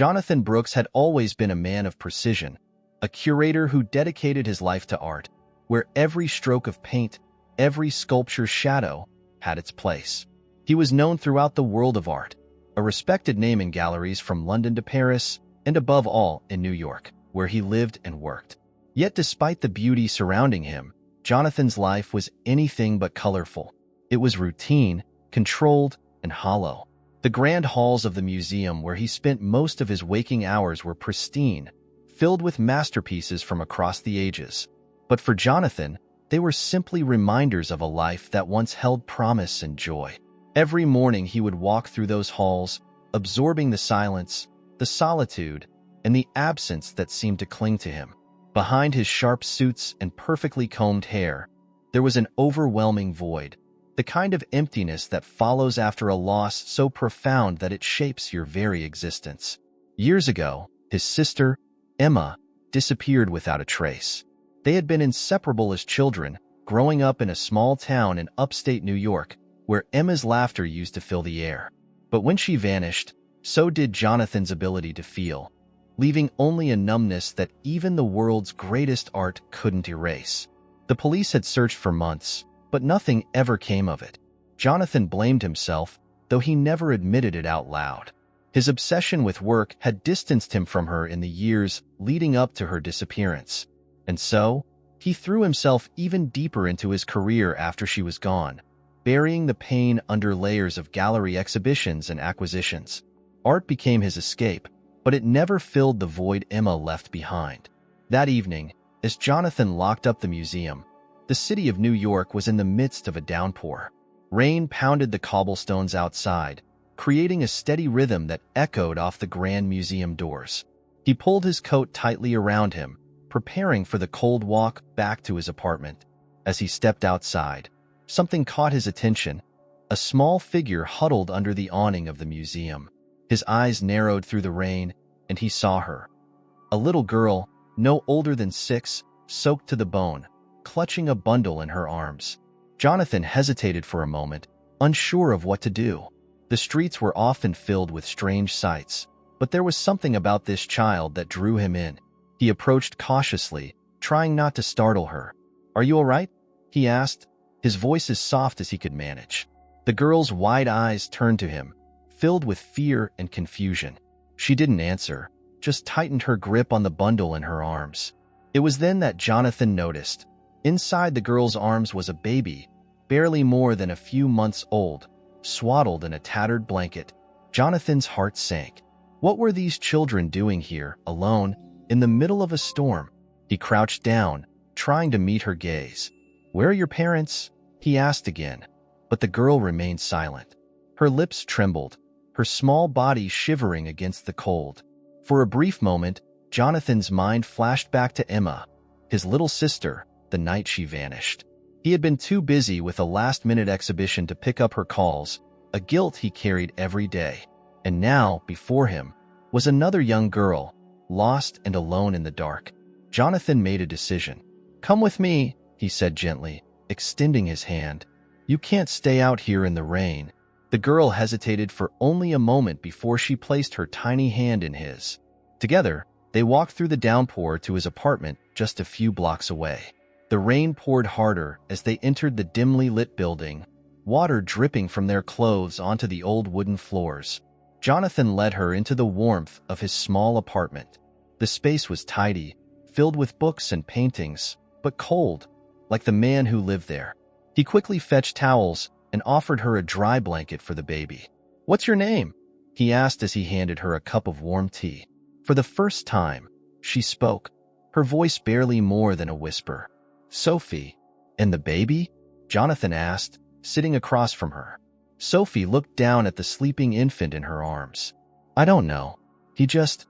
Jonathan Brooks had always been a man of precision, a curator who dedicated his life to art, where every stroke of paint, every sculpture's shadow, had its place. He was known throughout the world of art, a respected name in galleries from London to Paris, and above all in New York, where he lived and worked. Yet despite the beauty surrounding him, Jonathan's life was anything but colorful. It was routine, controlled, and hollow. The grand halls of the museum where he spent most of his waking hours were pristine, filled with masterpieces from across the ages. But for Jonathan, they were simply reminders of a life that once held promise and joy. Every morning he would walk through those halls, absorbing the silence, the solitude, and the absence that seemed to cling to him. Behind his sharp suits and perfectly combed hair, there was an overwhelming void, the kind of emptiness that follows after a loss so profound that it shapes your very existence. Years ago, his sister, Emma, disappeared without a trace. They had been inseparable as children, growing up in a small town in upstate New York, where Emma's laughter used to fill the air. But when she vanished, so did Jonathan's ability to feel, leaving only a numbness that even the world's greatest art couldn't erase. The police had searched for months, but nothing ever came of it. Jonathan blamed himself, though he never admitted it out loud. His obsession with work had distanced him from her in the years leading up to her disappearance. And so, he threw himself even deeper into his career after she was gone, burying the pain under layers of gallery exhibitions and acquisitions. Art became his escape, but it never filled the void Emma left behind. That evening, as Jonathan locked up the museum, the city of New York was in the midst of a downpour. Rain pounded the cobblestones outside, creating a steady rhythm that echoed off the grand museum doors. He pulled his coat tightly around him, preparing for the cold walk back to his apartment. As he stepped outside, something caught his attention, a small figure huddled under the awning of the museum. His eyes narrowed through the rain, and he saw her. A little girl, no older than 6, soaked to the bone, clutching a bundle in her arms. Jonathan hesitated for a moment, unsure of what to do. The streets were often filled with strange sights, but there was something about this child that drew him in. He approached cautiously, trying not to startle her. "Are you all right?" he asked, his voice as soft as he could manage. The girl's wide eyes turned to him, filled with fear and confusion. She didn't answer, just tightened her grip on the bundle in her arms. It was then that Jonathan noticed. Inside the girl's arms was a baby, barely more than a few months old, swaddled in a tattered blanket. Jonathan's heart sank. What were these children doing here, alone, in the middle of a storm? He crouched down, trying to meet her gaze. "Where are your parents?" he asked again, but the girl remained silent. Her lips trembled, her small body shivering against the cold. For a brief moment, Jonathan's mind flashed back to Emma, his little sister, the night she vanished. He had been too busy with a last-minute exhibition to pick up her calls, a guilt he carried every day. And now, before him, was another young girl, lost and alone in the dark. Jonathan made a decision. "Come with me," he said gently, extending his hand. "You can't stay out here in the rain." The girl hesitated for only a moment before she placed her tiny hand in his. Together, they walked through the downpour to his apartment just a few blocks away. The rain poured harder as they entered the dimly lit building, water dripping from their clothes onto the old wooden floors. Jonathan led her into the warmth of his small apartment. The space was tidy, filled with books and paintings, but cold, like the man who lived there. He quickly fetched towels and offered her a dry blanket for the baby. "What's your name?" he asked as he handed her a cup of warm tea. For the first time, she spoke, her voice barely more than a whisper. "Sophie." "And the baby?" Jonathan asked, sitting across from her. Sophie looked down at the sleeping infant in her arms. "I don't know. He just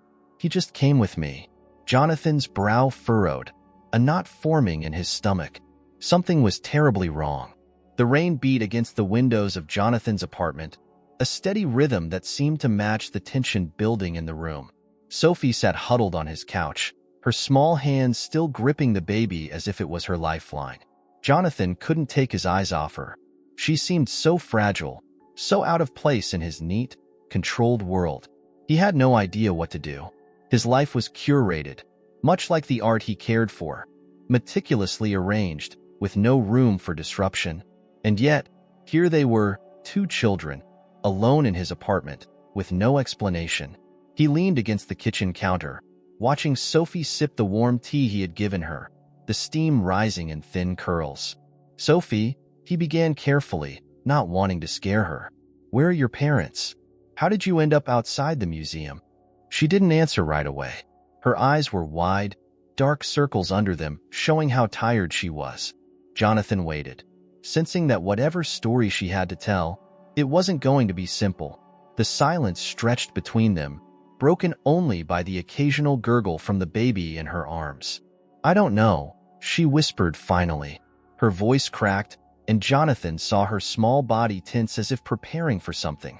came with me." Jonathan's brow furrowed, a knot forming in his stomach. Something was terribly wrong. The rain beat against the windows of Jonathan's apartment, a steady rhythm that seemed to match the tension building in the room. Sophie sat huddled on his couch, her small hands still gripping the baby as if it was her lifeline. Jonathan couldn't take his eyes off her. She seemed so fragile, so out of place in his neat, controlled world. He had no idea what to do. His life was curated, much like the art he cared for, meticulously arranged, with no room for disruption. And yet, here they were, two children, alone in his apartment, with no explanation. He leaned against the kitchen counter, watching Sophie sip the warm tea he had given her, the steam rising in thin curls. "Sophie," he began carefully, not wanting to scare her. "Where are your parents? How did you end up outside the museum?" She didn't answer right away. Her eyes were wide, dark circles under them, showing how tired she was. Jonathan waited, sensing that whatever story she had to tell, it wasn't going to be simple. The silence stretched between them, broken only by the occasional gurgle from the baby in her arms. "I don't know," she whispered finally. Her voice cracked, and Jonathan saw her small body tense as if preparing for something.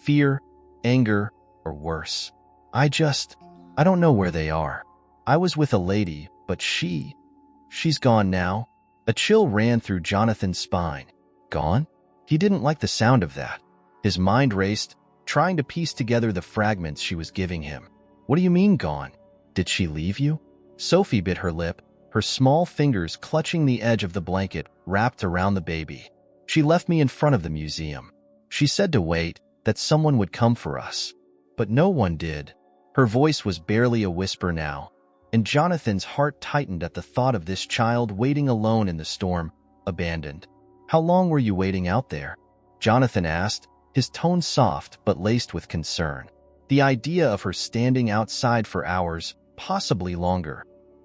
Fear, anger, or worse. I don't know where they are. I was with a lady, but she's gone now." A chill ran through Jonathan's spine. Gone? He didn't like the sound of that. His mind raced, trying to piece together the fragments she was giving him. "What do you mean gone? Did she leave you?" Sophie bit her lip, her small fingers clutching the edge of the blanket wrapped around the baby. "She left me in front of the museum. She said to wait, that someone would come for us. But no one did." Her voice was barely a whisper now, and Jonathan's heart tightened at the thought of this child waiting alone in the storm, abandoned. "How long were you waiting out there?" Jonathan asked, his tone soft but laced with concern. The idea of her standing outside for hours, possibly longer,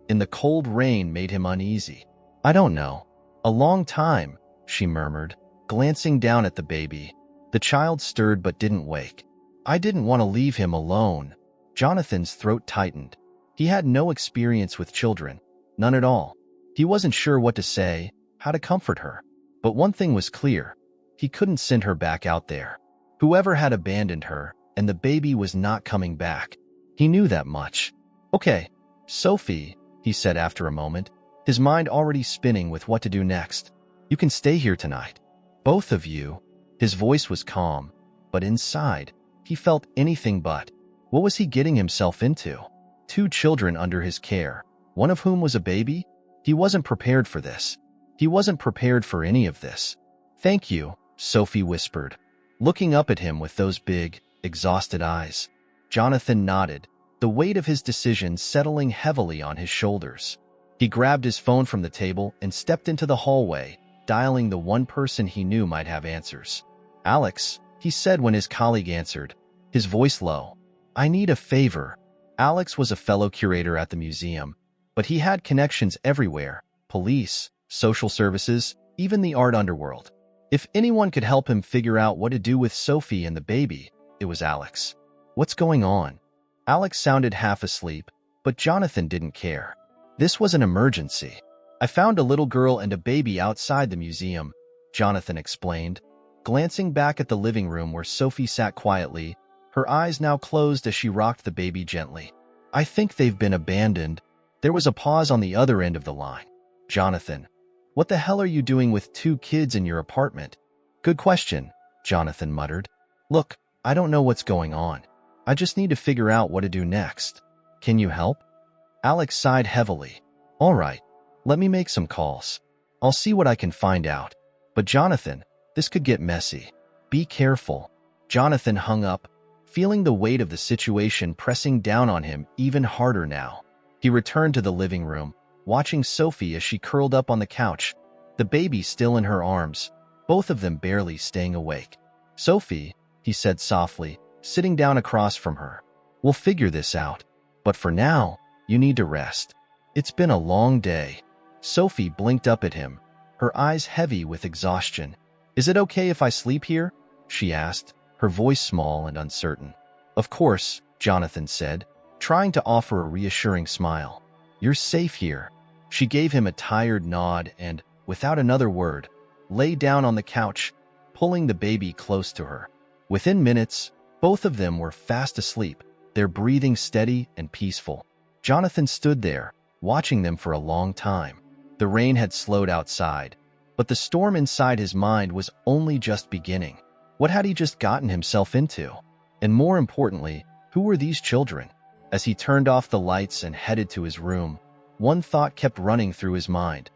in the cold rain made him uneasy. "I don't know. A long time," she murmured, glancing down at the baby. The child stirred but didn't wake. "I didn't want to leave him alone." Jonathan's throat tightened. He had no experience with children, none at all. He wasn't sure what to say, how to comfort her. But one thing was clear. He couldn't send her back out there. Whoever had abandoned her, and the baby was not coming back. He knew that much. "Okay, Sophie," he said after a moment, his mind already spinning with what to do next. "You can stay here tonight. Both of you." His voice was calm, but inside, he felt anything but. What was he getting himself into? Two children under his care, one of whom was a baby? He wasn't prepared for this. He wasn't prepared for any of this. "Thank you," Sophie whispered, looking up at him with those big, exhausted eyes. Jonathan nodded, the weight of his decision settling heavily on his shoulders. He grabbed his phone from the table and stepped into the hallway, dialing the one person he knew might have answers. "Alex," he said when his colleague answered, his voice low. "I need a favor." Alex was a fellow curator at the museum, but he had connections everywhere: police, social services, even the art underworld. If anyone could help him figure out what to do with Sophie and the baby, it was Alex. "What's going on?" Alex sounded half asleep, but Jonathan didn't care. "This was an emergency. I found a little girl and a baby outside the museum," Jonathan explained, glancing back at the living room where Sophie sat quietly, her eyes now closed as she rocked the baby gently. "I think they've been abandoned." There was a pause on the other end of the line. "Jonathan, what the hell are you doing with two kids in your apartment?" "Good question," Jonathan muttered. "Look, I don't know what's going on. I just need to figure out what to do next. Can you help?" Alex sighed heavily. "All right, let me make some calls. I'll see what I can find out. But Jonathan, this could get messy. Be careful." Jonathan hung up, feeling the weight of the situation pressing down on him even harder now. He returned to the living room, watching Sophie as she curled up on the couch, the baby still in her arms, both of them barely staying awake. "Sophie," he said softly, sitting down across from her, "we'll figure this out. But for now, you need to rest. It's been a long day." Sophie blinked up at him, her eyes heavy with exhaustion. "Is it okay if I sleep here?" she asked, her voice small and uncertain. "Of course," Jonathan said, trying to offer a reassuring smile. "You're safe here." She gave him a tired nod and, without another word, lay down on the couch, pulling the baby close to her. Within minutes, both of them were fast asleep, their breathing steady and peaceful. Jonathan stood there, watching them for a long time. The rain had slowed outside, but the storm inside his mind was only just beginning. What had he just gotten himself into? And more importantly, Who were these children? As he turned off the lights and headed to his room, one thought kept running through his mind.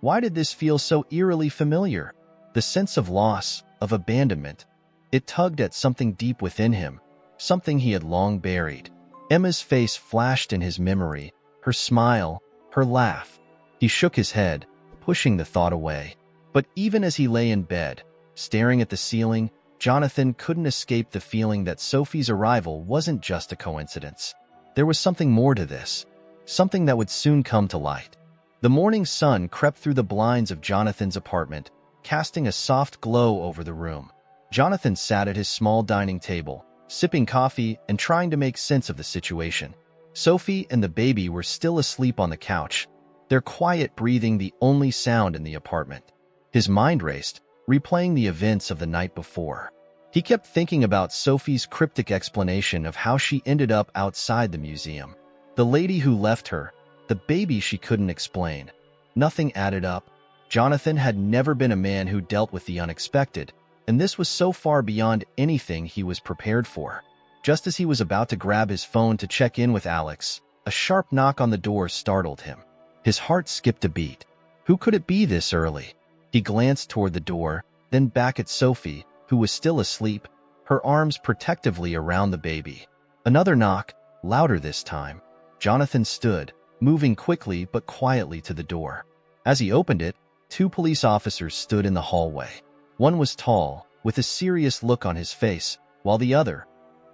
Why did this feel so eerily familiar? The sense of loss, of abandonment. It tugged at something deep within him, something he had long buried. Emma's face flashed in his memory, her smile, her laugh. He shook his head, pushing the thought away. But even as he lay in bed, staring at the ceiling, Jonathan couldn't escape the feeling that Sophie's arrival wasn't just a coincidence. There was something more to this, something that would soon come to light. The morning sun crept through the blinds of Jonathan's apartment, casting a soft glow over the room. Jonathan sat at his small dining table, sipping coffee and trying to make sense of the situation. Sophie and the baby were still asleep on the couch, their quiet breathing the only sound in the apartment. His mind raced, replaying the events of the night before. He kept thinking about Sophie's cryptic explanation of how she ended up outside the museum. The lady who left her, the baby she couldn't explain. Nothing added up. Jonathan had never been a man who dealt with the unexpected, and this was so far beyond anything he was prepared for. Just as he was about to grab his phone to check in with Alex, a sharp knock on the door startled him. His heart skipped a beat. Who could it be this early? He glanced toward the door, then back at Sophie, who was still asleep, her arms protectively around the baby. Another knock, louder this time. Jonathan stood, moving quickly but quietly to the door. As he opened it, two police officers stood in the hallway. One was tall, with a serious look on his face, while the other,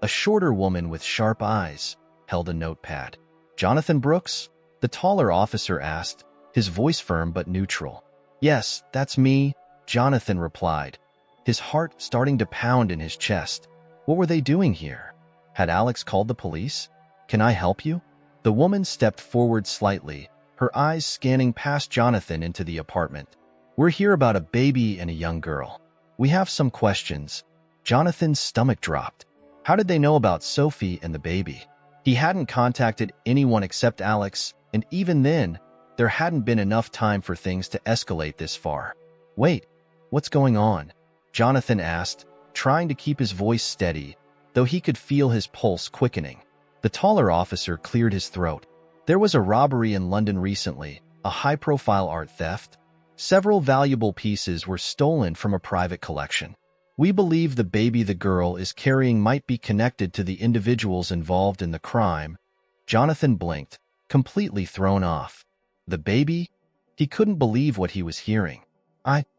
a shorter woman with sharp eyes, held a notepad. "Jonathan Brooks?" the taller officer asked, his voice firm but neutral. "Yes, that's me," Jonathan replied, his heart starting to pound in his chest. What were they doing here? Had Alex called the police? "Can I help you?" The woman stepped forward slightly, her eyes scanning past Jonathan into the apartment. "We're here about a baby and a young girl. We have some questions." Jonathan's stomach dropped. How did they know about Sophie and the baby? He hadn't contacted anyone except Alex, and even then, there hadn't been enough time for things to escalate this far. "Wait, what's going on?" Jonathan asked, trying to keep his voice steady, though he could feel his pulse quickening. The taller officer cleared his throat. "There was a robbery in London recently, a high-profile art theft. Several valuable pieces were stolen from a private collection. We believe the baby the girl is carrying might be connected to the individuals involved in the crime." Jonathan blinked, completely thrown off. The baby? He couldn't believe what he was hearing.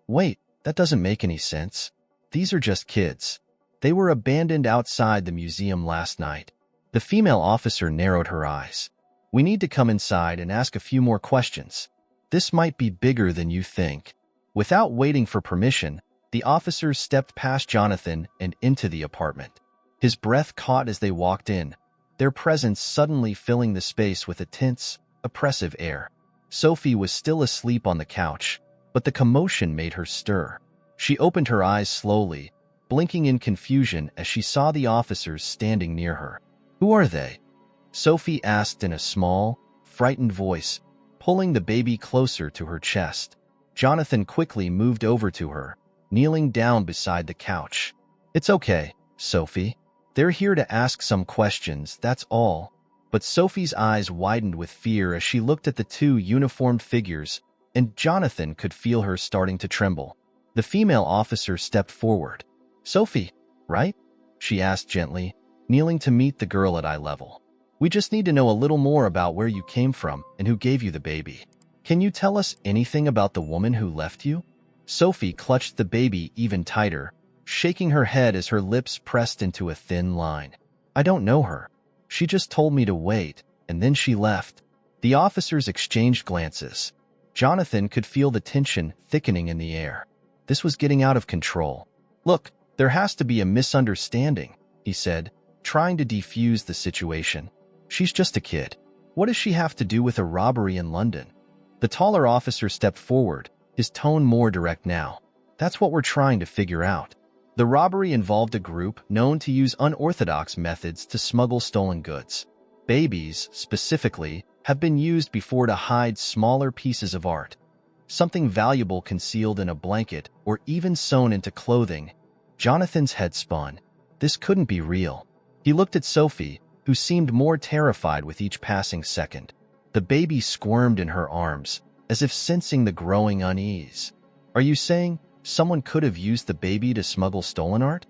Wait, that doesn't make any sense. These are just kids. They were abandoned outside the museum last night." The female officer narrowed her eyes. "We need to come inside and ask a few more questions. This might be bigger than you think." Without waiting for permission, the officers stepped past Jonathan and into the apartment. His breath caught as they walked in, their presence suddenly filling the space with a tense, oppressive air. Sophie was still asleep on the couch, but the commotion made her stir. She opened her eyes slowly, blinking in confusion as she saw the officers standing near her. "Who are they?" Sophie asked in a small, frightened voice, pulling the baby closer to her chest. Jonathan quickly moved over to her, kneeling down beside the couch. "It's okay, Sophie. They're here to ask some questions, that's all." But Sophie's eyes widened with fear as she looked at the two uniformed figures, and Jonathan could feel her starting to tremble. The female officer stepped forward. "Sophie, right?" she asked gently, kneeling to meet the girl at eye level. "We just need to know a little more about where you came from and who gave you the baby. Can you tell us anything about the woman who left you?" Sophie clutched the baby even tighter, shaking her head as her lips pressed into a thin line. "I don't know her. She just told me to wait, and then she left." The officers exchanged glances. Jonathan could feel the tension thickening in the air. This was getting out of control. "Look, there has to be a misunderstanding," he said, trying to defuse the situation. "She's just a kid. What does she have to do with a robbery in London?" The taller officer stepped forward, his tone more direct now. "That's what we're trying to figure out. The robbery involved a group known to use unorthodox methods to smuggle stolen goods. Babies, specifically, have been used before to hide smaller pieces of art. Something valuable concealed in a blanket or even sewn into clothing." Jonathan's head spun. This couldn't be real. He looked at Sophie, who seemed more terrified with each passing second. The baby squirmed in her arms, as if sensing the growing unease. "Are you saying someone could have used the baby to smuggle stolen art?"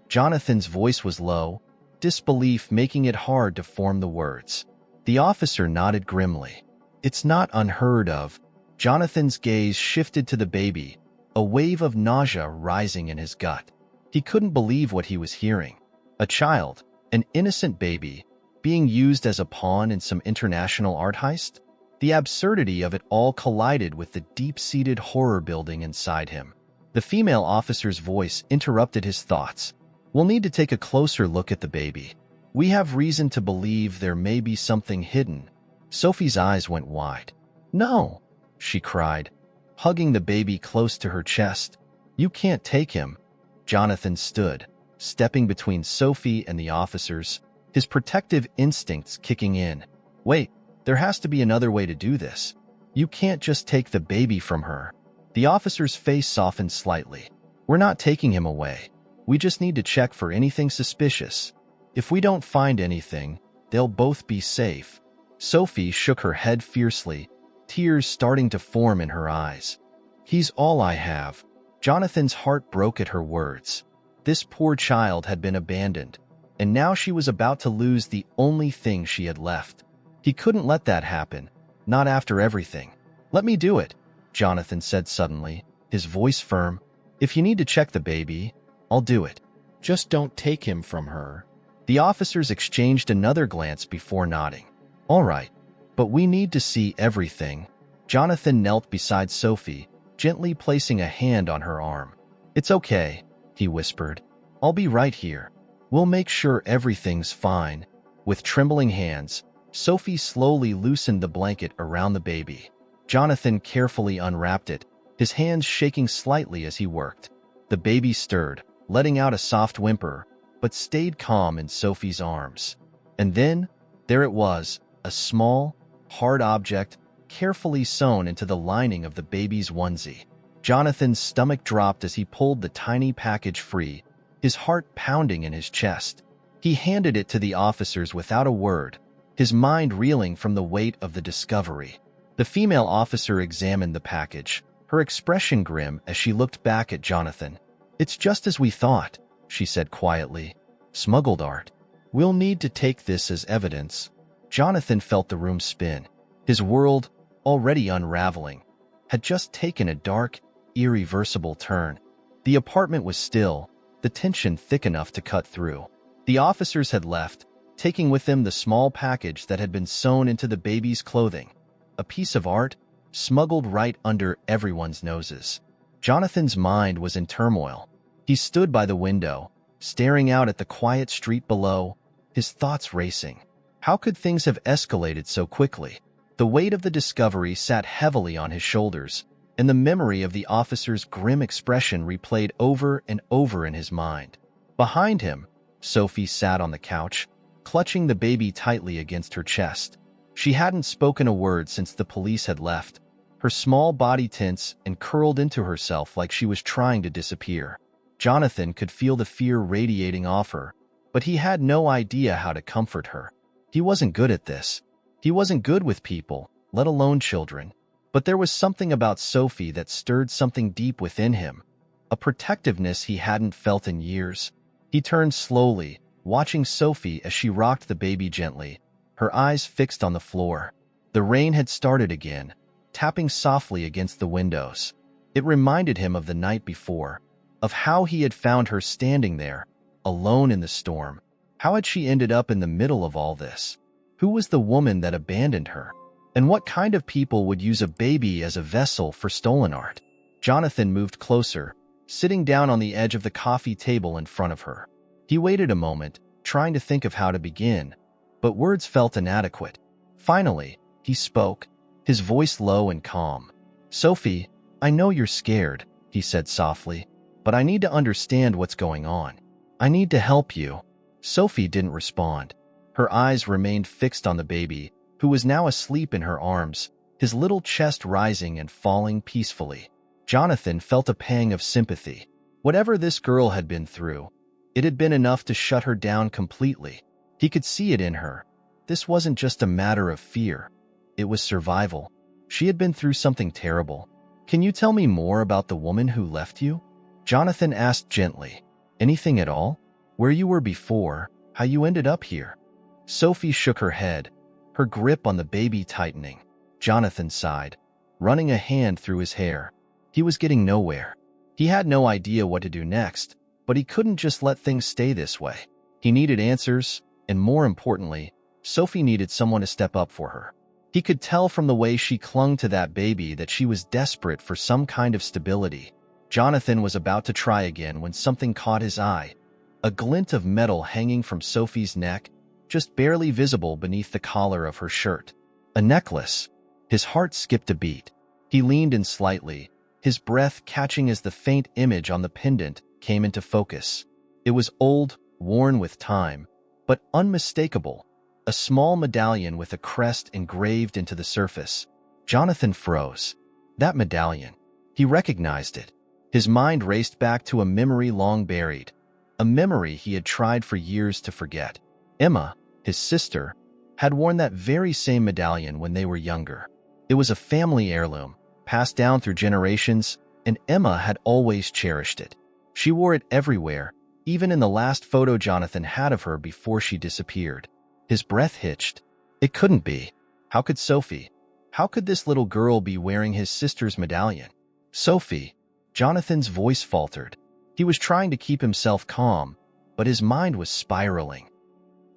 Jonathan's voice was low, disbelief making it hard to form the words. The officer nodded grimly. "It's not unheard of." Jonathan's gaze shifted to the baby, a wave of nausea rising in his gut. He couldn't believe what he was hearing. A child, an innocent baby, being used as a pawn in some international art heist? The absurdity of it all collided with the deep-seated horror building inside him. The female officer's voice interrupted his thoughts. "We'll need to take a closer look at the baby. We have reason to believe there may be something hidden." Sophie's eyes went wide. "No," she cried, hugging the baby close to her chest. "You can't take him." Jonathan stood, stepping between Sophie and the officers, his protective instincts kicking in. "Wait, there has to be another way to do this. You can't just take the baby from her." The officer's face softened slightly. "We're not taking him away. We just need to check for anything suspicious. If we don't find anything, they'll both be safe." Sophie shook her head fiercely, tears starting to form in her eyes. "He's all I have." Jonathan's heart broke at her words. This poor child had been abandoned, and now she was about to lose the only thing she had left. He couldn't let that happen, not after everything. "Let me do it," Jonathan said suddenly, his voice firm. "If you need to check the baby, I'll do it. Just don't take him from her." The officers exchanged another glance before nodding. "All right, but we need to see everything." Jonathan knelt beside Sophie, gently placing a hand on her arm. "It's okay," he whispered. "I'll be right here. We'll make sure everything's fine." With trembling hands, Sophie slowly loosened the blanket around the baby. Jonathan carefully unwrapped it, his hands shaking slightly as he worked. The baby stirred, letting out a soft whimper, but stayed calm in Sophie's arms. And then, there it was, a small, hard object, carefully sewn into the lining of the baby's onesie. Jonathan's stomach dropped as he pulled the tiny package free, his heart pounding in his chest. He handed it to the officers without a word, his mind reeling from the weight of the discovery. The female officer examined the package, her expression grim as she looked back at Jonathan. "It's just as we thought," she said quietly. "Smuggled art. We'll need to take this as evidence." Jonathan felt the room spin. His world, already unraveling, had just taken a dark, irreversible turn. The apartment was still, the tension thick enough to cut through. The officers had left, taking with them the small package that had been sewn into the baby's clothing. A piece of art, smuggled right under everyone's noses. Jonathan's mind was in turmoil. He stood by the window, staring out at the quiet street below, his thoughts racing. How could things have escalated so quickly? The weight of the discovery sat heavily on his shoulders, and the memory of the officer's grim expression replayed over and over in his mind. Behind him, Sophie sat on the couch, clutching the baby tightly against her chest. She hadn't spoken a word since the police had left, her small body tense and curled into herself like she was trying to disappear. Jonathan could feel the fear radiating off her, but he had no idea how to comfort her. He wasn't good at this. He wasn't good with people, let alone children. But there was something about Sophie that stirred something deep within him, a protectiveness he hadn't felt in years. He turned slowly, watching Sophie as she rocked the baby gently, her eyes fixed on the floor. The rain had started again, tapping softly against the windows. It reminded him of the night before, of how he had found her standing there, alone in the storm. How had she ended up in the middle of all this? Who was the woman that abandoned her? And what kind of people would use a baby as a vessel for stolen art? Jonathan moved closer, sitting down on the edge of the coffee table in front of her. He waited a moment, trying to think of how to begin, but words felt inadequate. Finally, he spoke, his voice low and calm. "Sophie, I know you're scared," he said softly, "but I need to understand what's going on. I need to help you." Sophie didn't respond. Her eyes remained fixed on the baby, who was now asleep in her arms, his little chest rising and falling peacefully. Jonathan felt a pang of sympathy. Whatever this girl had been through, it had been enough to shut her down completely. He He could see it in her. This wasn't just a matter of fear. It was survival. She had been through something terrible. "Can you tell me more about the woman who left you?" Jonathan asked gently. "Anything at all? Where you were before, how you ended up here?" Sophie shook her head, her grip on the baby tightening. Jonathan sighed, running a hand through his hair. He was getting nowhere. He had no idea what to do next, but he couldn't just let things stay this way. He needed answers, and more importantly, Sophie needed someone to step up for her. He could tell from the way she clung to that baby that she was desperate for some kind of stability. Jonathan was about to try again when something caught his eye. A glint of metal hanging from Sophie's neck, just barely visible beneath the collar of her shirt. A necklace. His heart skipped a beat. He leaned in slightly, his breath catching as the faint image on the pendant came into focus. It was old, worn with time, but unmistakable. A small medallion with a crest engraved into the surface. Jonathan froze. That medallion. He recognized it. His mind raced back to a memory long buried. A memory he had tried for years to forget. Emma, his sister, had worn that very same medallion when they were younger. It was a family heirloom, passed down through generations, and Emma had always cherished it. She wore it everywhere, even in the last photo Jonathan had of her before she disappeared. His breath hitched. It couldn't be. How could Sophie? How could this little girl be wearing his sister's medallion? Sophie. Jonathan's voice faltered. He was trying to keep himself calm, but his mind was spiraling.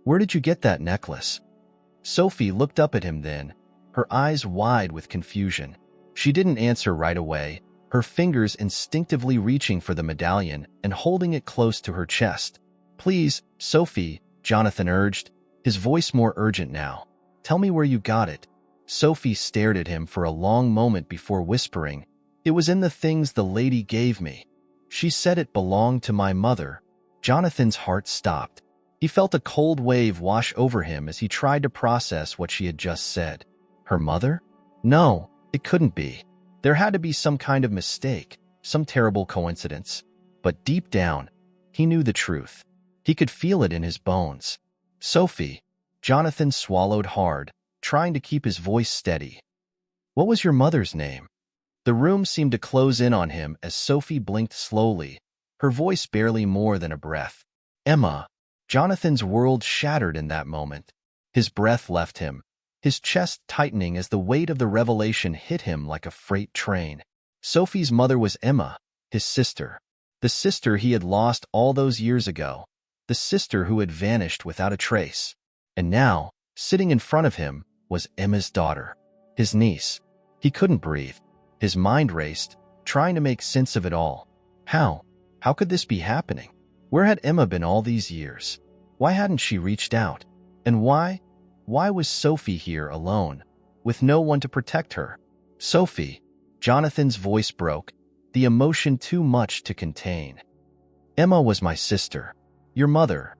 "Where did you get that necklace?" Sophie looked up at him then, her eyes wide with confusion. She didn't answer right away, her fingers instinctively reaching for the medallion and holding it close to her chest. "Please, Sophie," Jonathan urged, his voice more urgent now. "Tell me where you got it." Sophie stared at him for a long moment before whispering, "It was in the things the lady gave me. She said it belonged to my mother." Jonathan's heart stopped. He felt a cold wave wash over him as he tried to process what she had just said. Her mother? No, it couldn't be. There had to be some kind of mistake, some terrible coincidence. But deep down, he knew the truth. He could feel it in his bones. "Sophie," Jonathan swallowed hard, trying to keep his voice steady. "What was your mother's name?" The room seemed to close in on him as Sophie blinked slowly, her voice barely more than a breath. "Emma." Jonathan's world shattered in that moment. His breath left him, his chest tightening as the weight of the revelation hit him like a freight train. Sophie's mother was Emma, his sister. The sister he had lost all those years ago. The sister who had vanished without a trace. And now, sitting in front of him, was Emma's daughter, his niece. He couldn't breathe. His mind raced, trying to make sense of it all. How? How could this be happening? Where had Emma been all these years? Why hadn't she reached out? And why? Why was Sophie here alone, with no one to protect her? "Sophie," Jonathan's voice broke, the emotion too much to contain. "Emma was my sister. Your mother.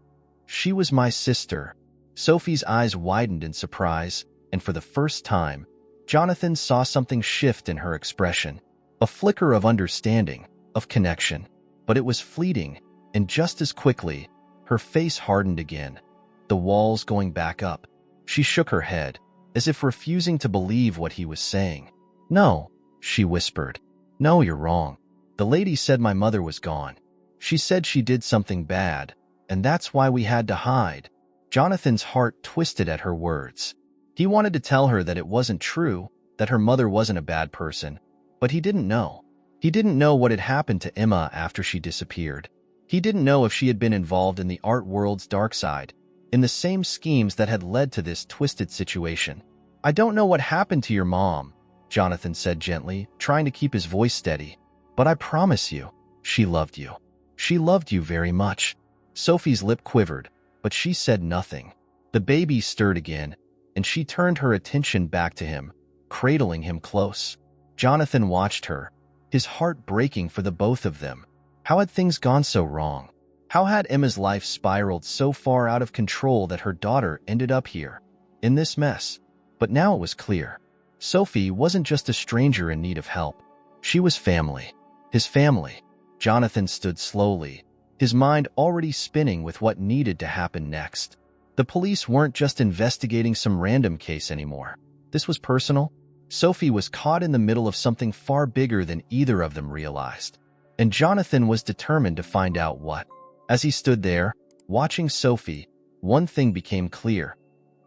She was my sister." Sophie's eyes widened in surprise, and for the first time, Jonathan saw something shift in her expression. A flicker of understanding, of connection. But it was fleeting, and just as quickly, her face hardened again, the walls going back up. She shook her head, as if refusing to believe what he was saying. "No," she whispered. "No, you're wrong. The lady said my mother was gone. She said she did something bad, and that's why we had to hide." Jonathan's heart twisted at her words. He wanted to tell her that it wasn't true, that her mother wasn't a bad person, but he didn't know. He didn't know what had happened to Emma after she disappeared. He didn't know if she had been involved in the art world's dark side, in the same schemes that had led to this twisted situation. "I don't know what happened to your mom," Jonathan said gently, trying to keep his voice steady. "But I promise you, she loved you. She loved you very much." Sophie's lip quivered, but she said nothing. The baby stirred again, and she turned her attention back to him, cradling him close. Jonathan watched her, his heart breaking for the both of them. How had things gone so wrong? How had Emma's life spiraled so far out of control that her daughter ended up here, in this mess? But now it was clear. Sophie wasn't just a stranger in need of help. She was family. His family. Jonathan stood slowly, his mind already spinning with what needed to happen next. The police weren't just investigating some random case anymore. This was personal. Sophie was caught in the middle of something far bigger than either of them realized. And Jonathan was determined to find out what. As he stood there, watching Sophie, one thing became clear.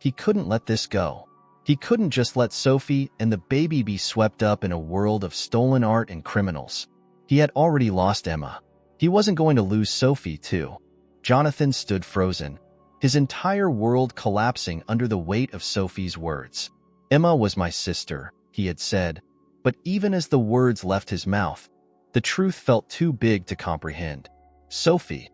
He couldn't let this go. He couldn't just let Sophie and the baby be swept up in a world of stolen art and criminals. He had already lost Emma. He wasn't going to lose Sophie, too. Jonathan stood frozen, his entire world collapsing under the weight of Sophie's words. Emma was my sister, he had said, but even as the words left his mouth, the truth felt too big to comprehend. Sophie,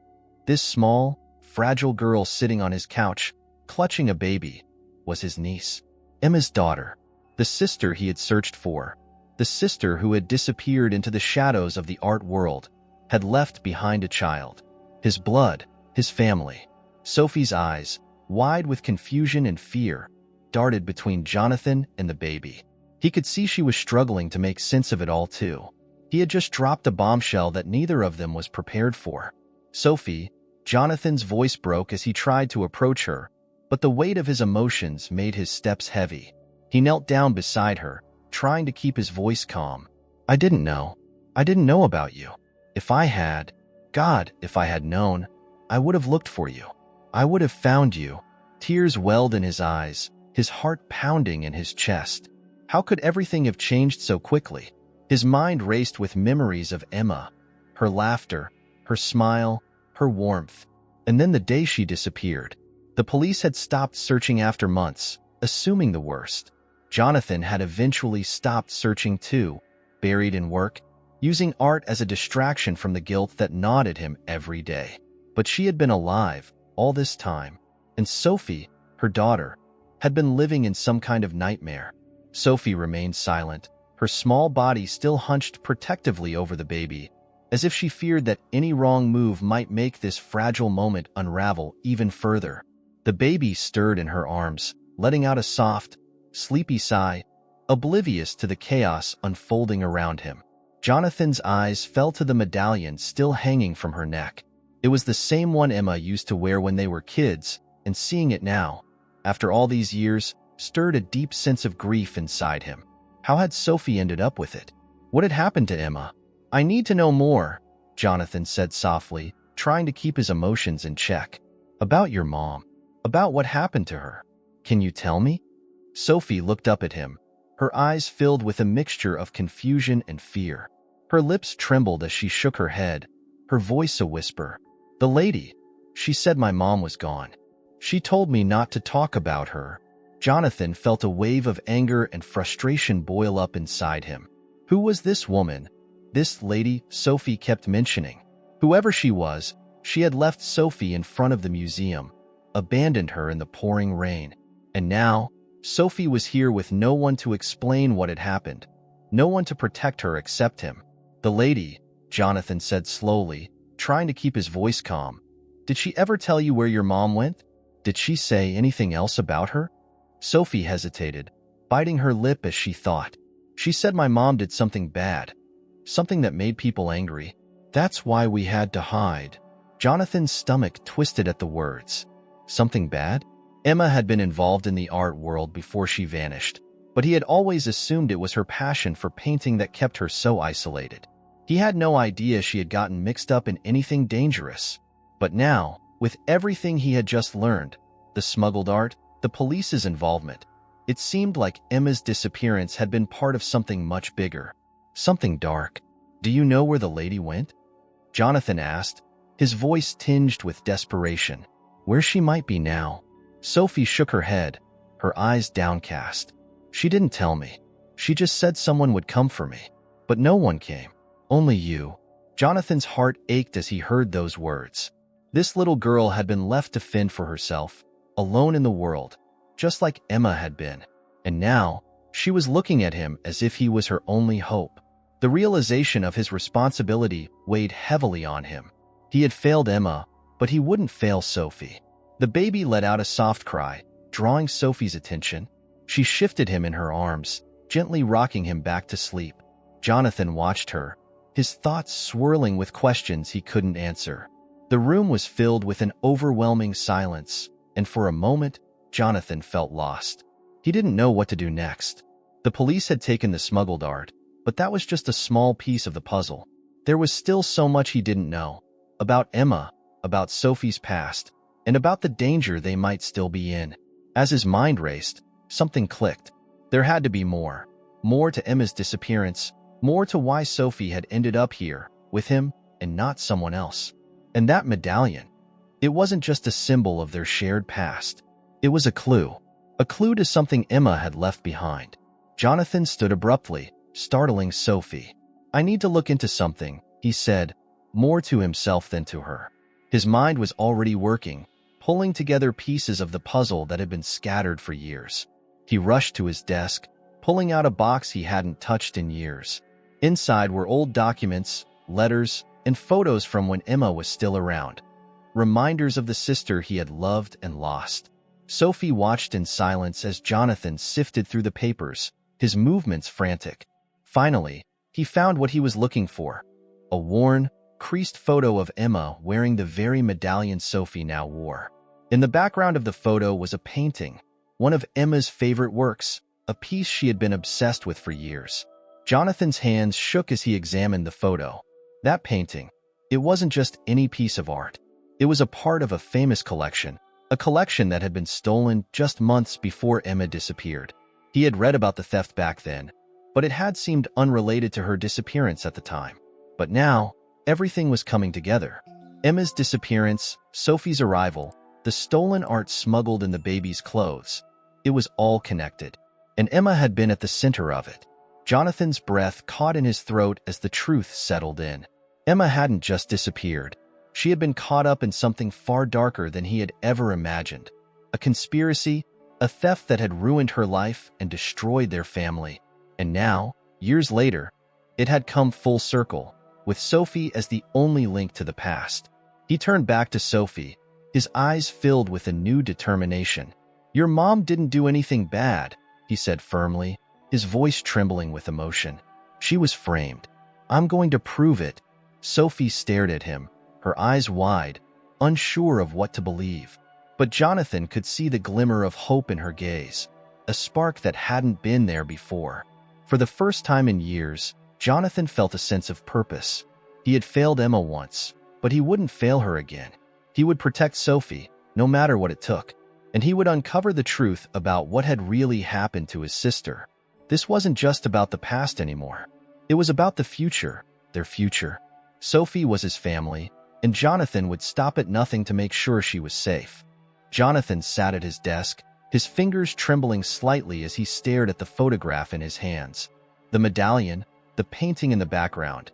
this small, fragile girl sitting on his couch, clutching a baby, was his niece. Emma's daughter, the sister he had searched for, the sister who had disappeared into the shadows of the art world, had left behind a child. His blood, his family. Sophie's eyes, wide with confusion and fear, darted between Jonathan and the baby. He could see she was struggling to make sense of it all too. He had just dropped a bombshell that neither of them was prepared for. Sophie, Jonathan's voice broke as he tried to approach her, but the weight of his emotions made his steps heavy. He knelt down beside her, trying to keep his voice calm. I didn't know. I didn't know about you. If I had, God, if I had known, I would have looked for you. I would have found you. Tears welled in his eyes, his heart pounding in his chest. How could everything have changed so quickly? His mind raced with memories of Emma, her laughter, her smile, her warmth. And then the day she disappeared. The police had stopped searching after months, assuming the worst. Jonathan had eventually stopped searching too, buried in work, using art as a distraction from the guilt that gnawed at him every day. But she had been alive all this time, and Sophie, her daughter, had been living in some kind of nightmare. Sophie remained silent, her small body still hunched protectively over the baby, as if she feared that any wrong move might make this fragile moment unravel even further. The baby stirred in her arms, letting out a soft, sleepy sigh, oblivious to the chaos unfolding around him. Jonathan's eyes fell to the medallion still hanging from her neck. It was the same one Emma used to wear when they were kids, and seeing it now, after all these years, stirred a deep sense of grief inside him. How had Sophie ended up with it? What had happened to Emma? I need to know more, Jonathan said softly, trying to keep his emotions in check. About your mom. About what happened to her. Can you tell me? Sophie looked up at him, her eyes filled with a mixture of confusion and fear. Her lips trembled as she shook her head, her voice a whisper. The lady, she said my mom was gone. She told me not to talk about her. Jonathan felt a wave of anger and frustration boil up inside him. Who was this woman? This lady Sophie kept mentioning. Whoever she was, she had left Sophie in front of the museum, abandoned her in the pouring rain. And now, Sophie was here with no one to explain what had happened, no one to protect her except him. The lady, Jonathan said slowly, trying to keep his voice calm. Did she ever tell you where your mom went? Did she say anything else about her? Sophie hesitated, biting her lip as she thought. She said my mom did something bad, something that made people angry. That's why we had to hide. Jonathan's stomach twisted at the words. Something bad? Emma had been involved in the art world before she vanished, but he had always assumed it was her passion for painting that kept her so isolated. He had no idea she had gotten mixed up in anything dangerous. But now, with everything he had just learned, the smuggled art, the police's involvement, it seemed like Emma's disappearance had been part of something much bigger, something dark. Do you know where the lady went? Jonathan asked, his voice tinged with desperation. Where she might be now? Sophie shook her head, her eyes downcast. She didn't tell me. She just said someone would come for me. But no one came. Only you. Jonathan's heart ached as he heard those words. This little girl had been left to fend for herself, alone in the world, just like Emma had been. And now, she was looking at him as if he was her only hope. The realization of his responsibility weighed heavily on him. He had failed Emma, but he wouldn't fail Sophie. The baby let out a soft cry, drawing Sophie's attention. She shifted him in her arms, gently rocking him back to sleep. Jonathan watched her, his thoughts swirling with questions he couldn't answer. The room was filled with an overwhelming silence, and for a moment, Jonathan felt lost. He didn't know what to do next. The police had taken the smuggled art, but that was just a small piece of the puzzle. There was still so much he didn't know. About Emma, about Sophie's past, and about the danger they might still be in. As his mind raced, something clicked. There had to be more. More to Emma's disappearance, more to why Sophie had ended up here, with him, and not someone else. And that medallion, it wasn't just a symbol of their shared past. It was a clue to something Emma had left behind. Jonathan stood abruptly, startling Sophie. "I need to look into something," he said, more to himself than to her. His mind was already working, pulling together pieces of the puzzle that had been scattered for years. He rushed to his desk, pulling out a box he hadn't touched in years. Inside were old documents, letters, and photos from when Emma was still around. Reminders of the sister he had loved and lost. Sophie watched in silence as Jonathan sifted through the papers, his movements frantic. Finally, he found what he was looking for. A worn, creased photo of Emma wearing the very medallion Sophie now wore. In the background of the photo was a painting, one of Emma's favorite works, a piece she had been obsessed with for years. Jonathan's hands shook as he examined the photo. That painting, it wasn't just any piece of art. It was a part of a famous collection, a collection that had been stolen just months before Emma disappeared. He had read about the theft back then, but it had seemed unrelated to her disappearance at the time. But now, everything was coming together. Emma's disappearance, Sophie's arrival, the stolen art smuggled in the baby's clothes. It was all connected, and Emma had been at the center of it. Jonathan's breath caught in his throat as the truth settled in. Emma hadn't just disappeared. She had been caught up in something far darker than he had ever imagined. A conspiracy, a theft that had ruined her life and destroyed their family. And now, years later, it had come full circle, with Sophie as the only link to the past. He turned back to Sophie, his eyes filled with a new determination. "Your mom didn't do anything bad," he said firmly, his voice trembling with emotion. "She was framed. I'm going to prove it." Sophie stared at him, her eyes wide, unsure of what to believe. But Jonathan could see the glimmer of hope in her gaze, a spark that hadn't been there before. For the first time in years, Jonathan felt a sense of purpose. He had failed Emma once, but he wouldn't fail her again. He would protect Sophie, no matter what it took, and he would uncover the truth about what had really happened to his sister. This wasn't just about the past anymore. It was about the future, their future. Sophie was his family, and Jonathan would stop at nothing to make sure she was safe. Jonathan sat at his desk, his fingers trembling slightly as he stared at the photograph in his hands. The medallion, the painting in the background.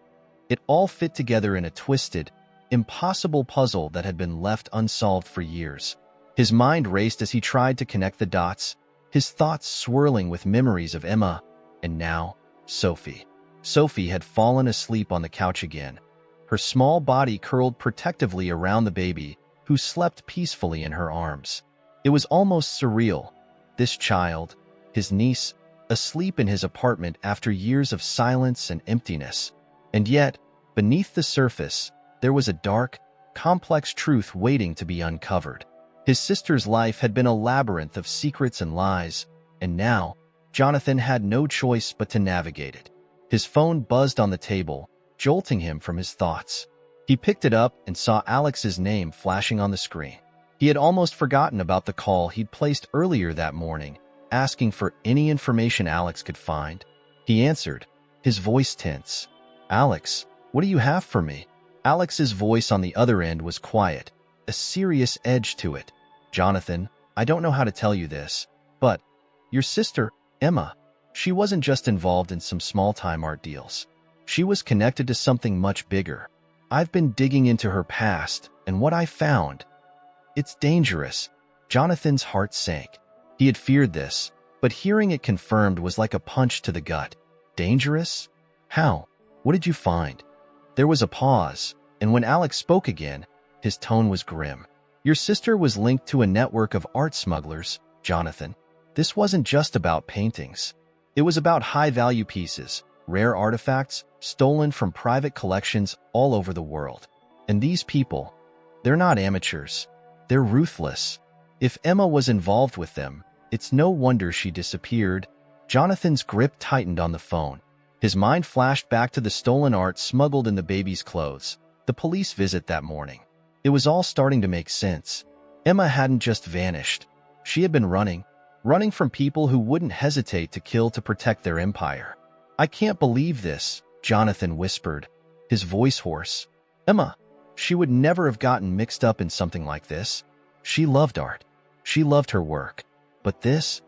It all fit together in a twisted, impossible puzzle that had been left unsolved for years. His mind raced as he tried to connect the dots, his thoughts swirling with memories of Emma, and now, Sophie. Sophie had fallen asleep on the couch again, her small body curled protectively around the baby, who slept peacefully in her arms. It was almost surreal. This child, his niece, asleep in his apartment after years of silence and emptiness. And yet, beneath the surface, there was a dark, complex truth waiting to be uncovered. His sister's life had been a labyrinth of secrets and lies, and now, Jonathan had no choice but to navigate it. His phone buzzed on the table, jolting him from his thoughts. He picked it up and saw Alex's name flashing on the screen. He had almost forgotten about the call he'd placed earlier that morning, asking for any information Alex could find. He answered, his voice tense. "Alex, what do you have for me?" Alex's voice on the other end was quiet, a serious edge to it. "Jonathan, I don't know how to tell you this, but your sister, Emma, she wasn't just involved in some small-time art deals. She was connected to something much bigger. I've been digging into her past, and what I found, it's dangerous." Jonathan's heart sank. He had feared this, but hearing it confirmed was like a punch to the gut. Dangerous? How? What did you find? There was a pause, and when Alex spoke again, his tone was grim. "Your sister was linked to a network of art smugglers, Jonathan. This wasn't just about paintings. It was about high-value pieces, rare artifacts, stolen from private collections all over the world. And these people, they're not amateurs. They're ruthless. If Emma was involved with them, it's no wonder she disappeared. Jonathan's grip tightened on the phone. His mind flashed back to the stolen art smuggled in the baby's clothes, the police visit that morning. It was all starting to make sense. Emma hadn't just vanished. She had been running from people who wouldn't hesitate to kill to protect their empire. "I can't believe this," Jonathan whispered, his voice hoarse. Emma, she would never have gotten mixed up in something like this. She loved art. She loved her work. But this?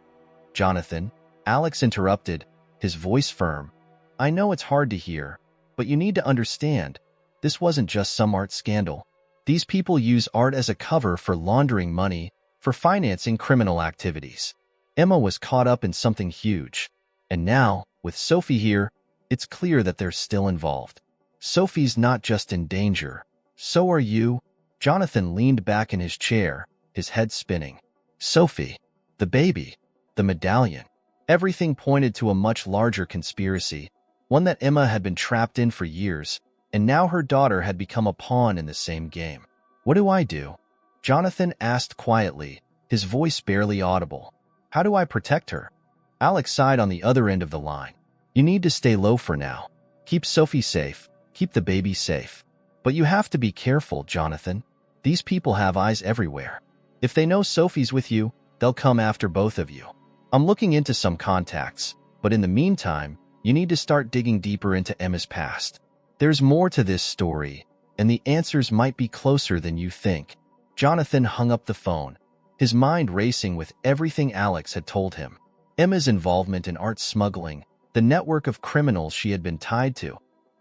Jonathan, Alex interrupted, his voice firm. "I know it's hard to hear, but you need to understand, this wasn't just some art scandal. These people use art as a cover for laundering money, for financing criminal activities." Emma was caught up in something huge. And now, with Sophie here, it's clear that they're still involved. Sophie's not just in danger. So are you. Jonathan leaned back in his chair, his head spinning. Sophie, the baby, the medallion. Everything pointed to a much larger conspiracy, one that Emma had been trapped in for years, and now her daughter had become a pawn in the same game. "What do I do?" Jonathan asked quietly, his voice barely audible. "How do I protect her?" Alex sighed on the other end of the line. "You need to stay low for now. Keep Sophie safe. Keep the baby safe. But you have to be careful, Jonathan. These people have eyes everywhere. If they know Sophie's with you, they'll come after both of you. I'm looking into some contacts, but in the meantime, you need to start digging deeper into Emma's past. There's more to this story, and the answers might be closer than you think." Jonathan hung up the phone, his mind racing with everything Alex had told him. Emma's involvement in art smuggling, the network of criminals she had been tied to.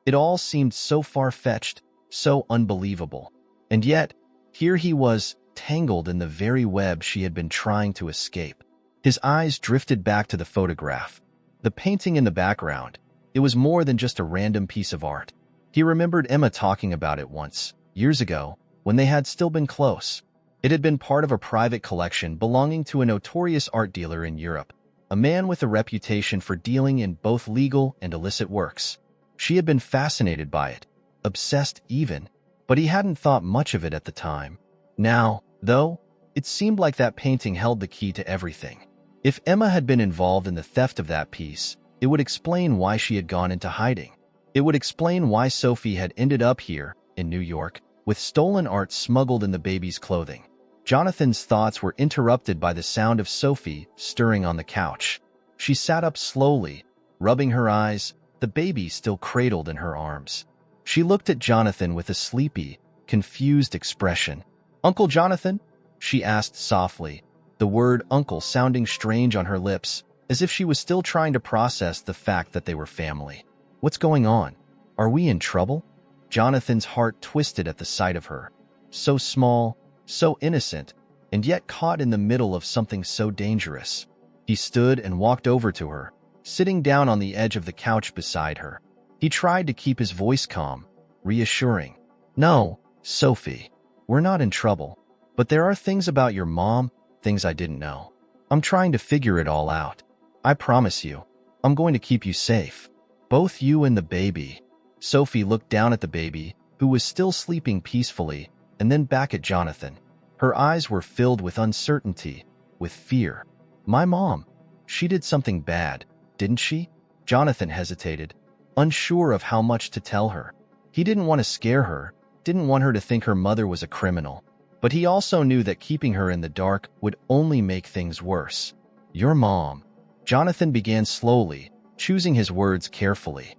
It all seemed so far-fetched, so unbelievable. And yet, here he was, tangled in the very web she had been trying to escape. His eyes drifted back to the photograph. The painting in the background. It was more than just a random piece of art. He remembered Emma talking about it once, years ago, when they had still been close. It had been part of a private collection belonging to a notorious art dealer in Europe, a man with a reputation for dealing in both legal and illicit works. She had been fascinated by it, obsessed even, but he hadn't thought much of it at the time. Now, though, it seemed like that painting held the key to everything. If Emma had been involved in the theft of that piece, it would explain why she had gone into hiding. It would explain why Sophie had ended up here, in New York, with stolen art smuggled in the baby's clothing. Jonathan's thoughts were interrupted by the sound of Sophie stirring on the couch. She sat up slowly, rubbing her eyes, the baby still cradled in her arms. She looked at Jonathan with a sleepy, confused expression. "Uncle Jonathan?" she asked softly, the word uncle sounding strange on her lips, as if she was still trying to process the fact that they were family. "What's going on? Are we in trouble?" Jonathan's heart twisted at the sight of her. So small, so innocent, and yet caught in the middle of something so dangerous. He stood and walked over to her, sitting down on the edge of the couch beside her. He tried to keep his voice calm, reassuring. "No, Sophie, we're not in trouble. But there are things about your mom, things I didn't know. I'm trying to figure it all out. I promise you, I'm going to keep you safe. Both you and the baby." Sophie looked down at the baby, who was still sleeping peacefully, and then back at Jonathan. Her eyes were filled with uncertainty, with fear. "My mom, she did something bad, didn't she?" Jonathan hesitated, unsure of how much to tell her. He didn't want to scare her, didn't want her to think her mother was a criminal. But he also knew that keeping her in the dark would only make things worse. "Your mom," Jonathan began slowly, choosing his words carefully.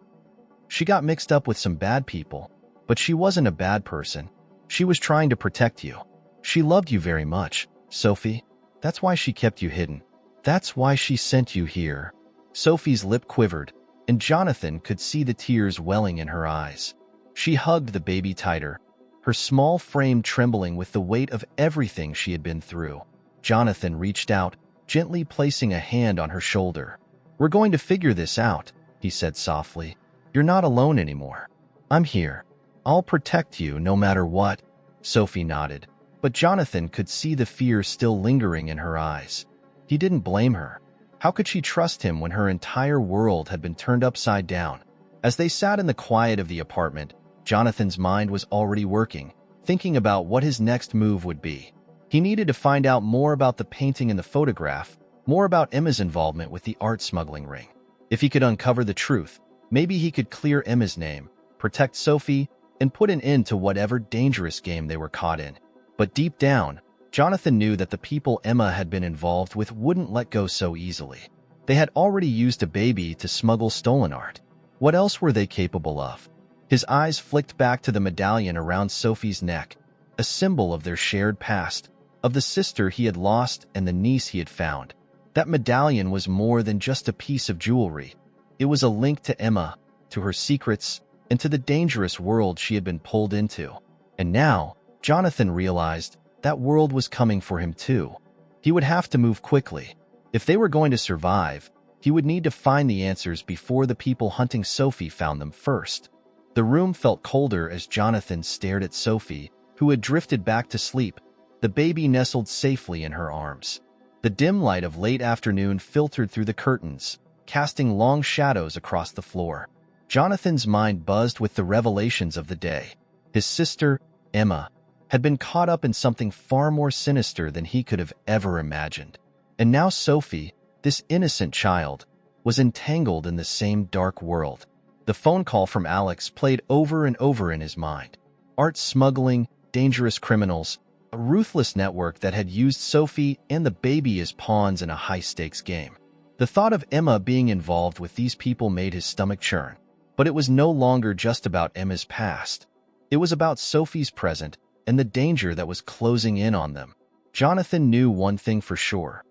"She got mixed up with some bad people, but she wasn't a bad person. She was trying to protect you. She loved you very much, Sophie. That's why she kept you hidden. That's why she sent you here." Sophie's lip quivered, and Jonathan could see the tears welling in her eyes. She hugged the baby tighter, her small frame trembling with the weight of everything she had been through. Jonathan reached out, gently placing a hand on her shoulder. "We're going to figure this out," he said softly. "You're not alone anymore. I'm here. I'll protect you no matter what." Sophie nodded, but Jonathan could see the fear still lingering in her eyes. He didn't blame her. How could she trust him when her entire world had been turned upside down? As they sat in the quiet of the apartment, Jonathan's mind was already working, thinking about what his next move would be. He needed to find out more about the painting and the photograph, more about Emma's involvement with the art smuggling ring. If he could uncover the truth, maybe he could clear Emma's name, protect Sophie, and put an end to whatever dangerous game they were caught in. But deep down, Jonathan knew that the people Emma had been involved with wouldn't let go so easily. They had already used a baby to smuggle stolen art. What else were they capable of? His eyes flicked back to the medallion around Sophie's neck, a symbol of their shared past, of the sister he had lost and the niece he had found. That medallion was more than just a piece of jewelry. It was a link to Emma, to her secrets, and to the dangerous world she had been pulled into. And now, Jonathan realized that world was coming for him too. He would have to move quickly. If they were going to survive, he would need to find the answers before the people hunting Sophie found them first. The room felt colder as Jonathan stared at Sophie, who had drifted back to sleep, the baby nestled safely in her arms. The dim light of late afternoon filtered through the curtains, casting long shadows across the floor. Jonathan's mind buzzed with the revelations of the day. His sister, Emma, had been caught up in something far more sinister than he could have ever imagined. And now Sophie, this innocent child, was entangled in the same dark world. The phone call from Alex played over and over in his mind. Art smuggling, dangerous criminals, a ruthless network that had used Sophie and the baby as pawns in a high-stakes game. The thought of Emma being involved with these people made his stomach churn. But it was no longer just about Emma's past. It was about Sophie's present and the danger that was closing in on them. Jonathan knew one thing for sure.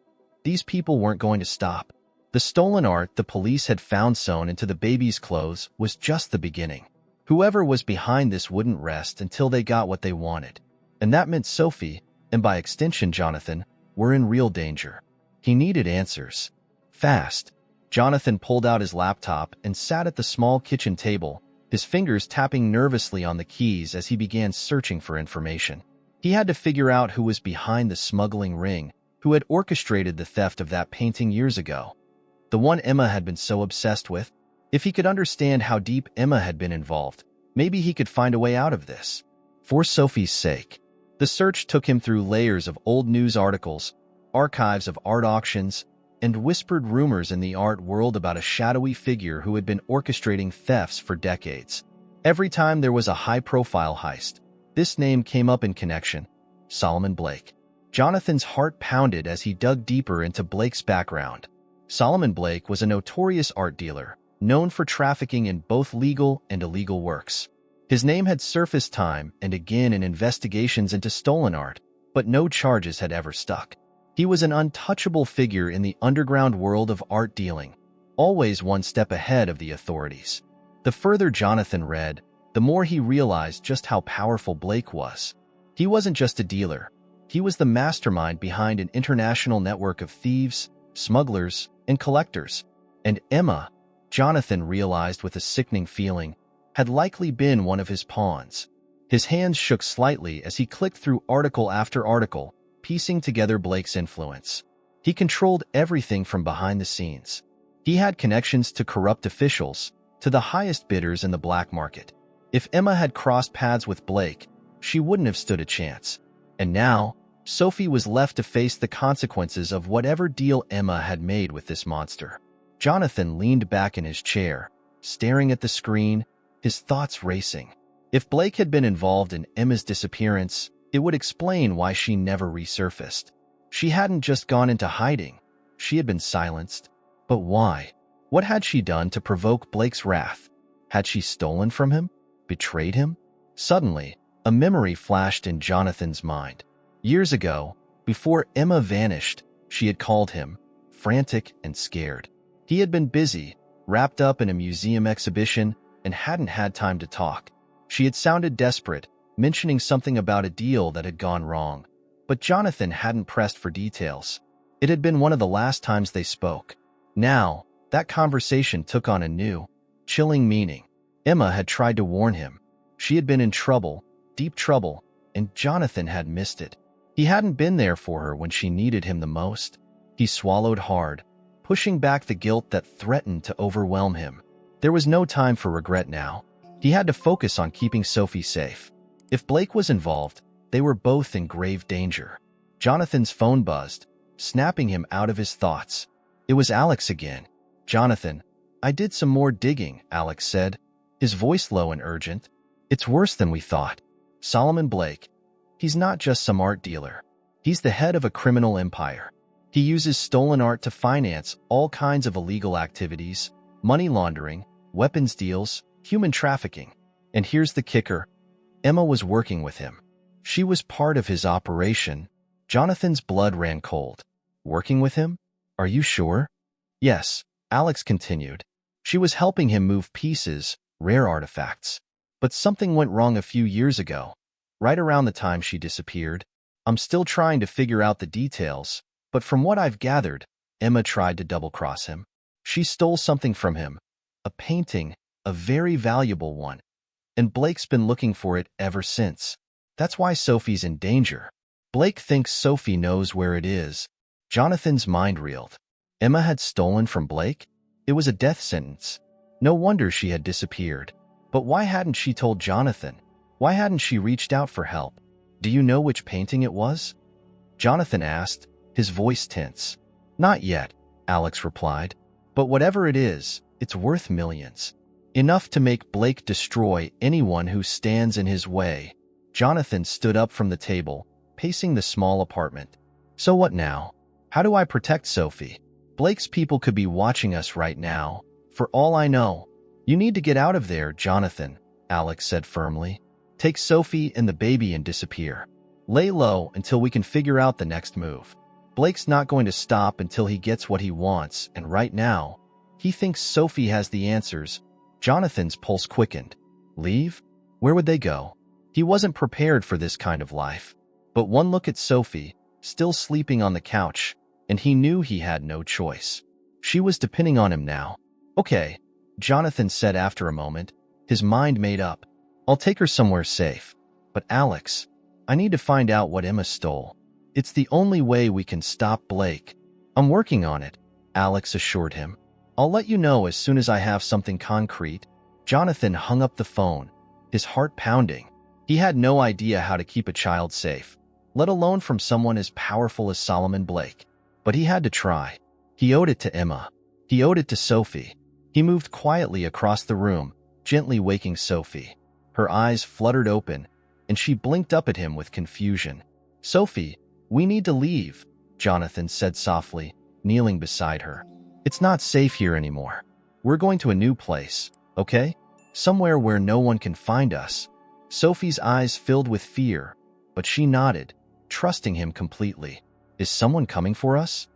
These people weren't going to stop. The stolen art the police had found sewn into the baby's clothes was just the beginning. Whoever was behind this wouldn't rest until they got what they wanted. And that meant Sophie, and by extension Jonathan, were in real danger. He needed answers. Fast. Jonathan pulled out his laptop and sat at the small kitchen table, his fingers tapping nervously on the keys as he began searching for information. He had to figure out who was behind the smuggling ring, who had orchestrated the theft of that painting years ago. The one Emma had been so obsessed with. If he could understand how deep Emma had been involved, maybe he could find a way out of this. For Sophie's sake. The search took him through layers of old news articles, archives of art auctions, and whispered rumors in the art world about a shadowy figure who had been orchestrating thefts for decades. Every time there was a high-profile heist, this name came up in connection: Solomon Blake. Jonathan's heart pounded as he dug deeper into Blake's background. Solomon Blake was a notorious art dealer, known for trafficking in both legal and illegal works. His name had surfaced time and again in investigations into stolen art, but no charges had ever stuck. He was an untouchable figure in the underground world of art dealing, always one step ahead of the authorities. The further Jonathan read, the more he realized just how powerful Blake was. He wasn't just a dealer. He was the mastermind behind an international network of thieves, smugglers, and collectors. And Emma, Jonathan realized with a sickening feeling, had likely been one of his pawns. His hands shook slightly as he clicked through article after article, piecing together Blake's influence. He controlled everything from behind the scenes. He had connections to corrupt officials, to the highest bidders in the black market. If Emma had crossed paths with Blake, she wouldn't have stood a chance. And now, Sophie was left to face the consequences of whatever deal Emma had made with this monster. Jonathan leaned back in his chair, staring at the screen, his thoughts racing. If Blake had been involved in Emma's disappearance, it would explain why she never resurfaced. She hadn't just gone into hiding. She had been silenced. But why? What had she done to provoke Blake's wrath? Had she stolen from him? Betrayed him? Suddenly, a memory flashed in Jonathan's mind. Years ago, before Emma vanished, she had called him, frantic and scared. He had been busy, wrapped up in a museum exhibition, and hadn't had time to talk. She had sounded desperate, mentioning something about a deal that had gone wrong. But Jonathan hadn't pressed for details. It had been one of the last times they spoke. Now, that conversation took on a new, chilling meaning. Emma had tried to warn him. She had been in trouble, deep trouble, and Jonathan had missed it. He hadn't been there for her when she needed him the most. He swallowed hard, pushing back the guilt that threatened to overwhelm him. There was no time for regret now. He had to focus on keeping Sophie safe. If Blake was involved, they were both in grave danger. Jonathan's phone buzzed, snapping him out of his thoughts. It was Alex again. "Jonathan, I did some more digging," Alex said, his voice low and urgent. "It's worse than we thought. Solomon Blake. He's not just some art dealer. He's the head of a criminal empire. He uses stolen art to finance all kinds of illegal activities, money laundering, weapons deals, human trafficking. And here's the kicker. Emma was working with him. She was part of his operation." Jonathan's blood ran cold. "Working with him? Are you sure?" "Yes," Alex continued. "She was helping him move pieces, rare artifacts. But something went wrong a few years ago, right around the time she disappeared. I'm still trying to figure out the details, but from what I've gathered, Emma tried to double-cross him. She stole something from him, a painting, a very valuable one, and Blake's been looking for it ever since. That's why Sophie's in danger. Blake thinks Sophie knows where it is." Jonathan's mind reeled. Emma had stolen from Blake? It was a death sentence. No wonder she had disappeared. But why hadn't she told Jonathan? Why hadn't she reached out for help? "Do you know which painting it was?" Jonathan asked, his voice tense. "Not yet," Alex replied. "But whatever it is, it's worth millions. Enough to make Blake destroy anyone who stands in his way." Jonathan stood up from the table, pacing the small apartment. "So what now? How do I protect Sophie? Blake's people could be watching us right now. For all I know." "You need to get out of there, Jonathan," Alex said firmly. "Take Sophie and the baby and disappear. Lay low until we can figure out the next move. Blake's not going to stop until he gets what he wants, and right now, he thinks Sophie has the answers." Jonathan's pulse quickened. Leave? Where would they go? He wasn't prepared for this kind of life. But one look at Sophie, still sleeping on the couch, and he knew he had no choice. She was depending on him now. "Okay," Jonathan said after a moment, his mind made up. "I'll take her somewhere safe. But Alex, I need to find out what Emma stole. It's the only way we can stop Blake." "I'm working on it," Alex assured him. "I'll let you know as soon as I have something concrete." Jonathan hung up the phone, his heart pounding. He had no idea how to keep a child safe, let alone from someone as powerful as Solomon Blake. But he had to try. He owed it to Emma. He owed it to Sophie. He moved quietly across the room, gently waking Sophie. Her eyes fluttered open, and she blinked up at him with confusion. "Sophie, we need to leave," Jonathan said softly, kneeling beside her. "It's not safe here anymore. We're going to a new place, okay? Somewhere where no one can find us." Sophie's eyes filled with fear, but she nodded, trusting him completely. "Is someone coming for us?"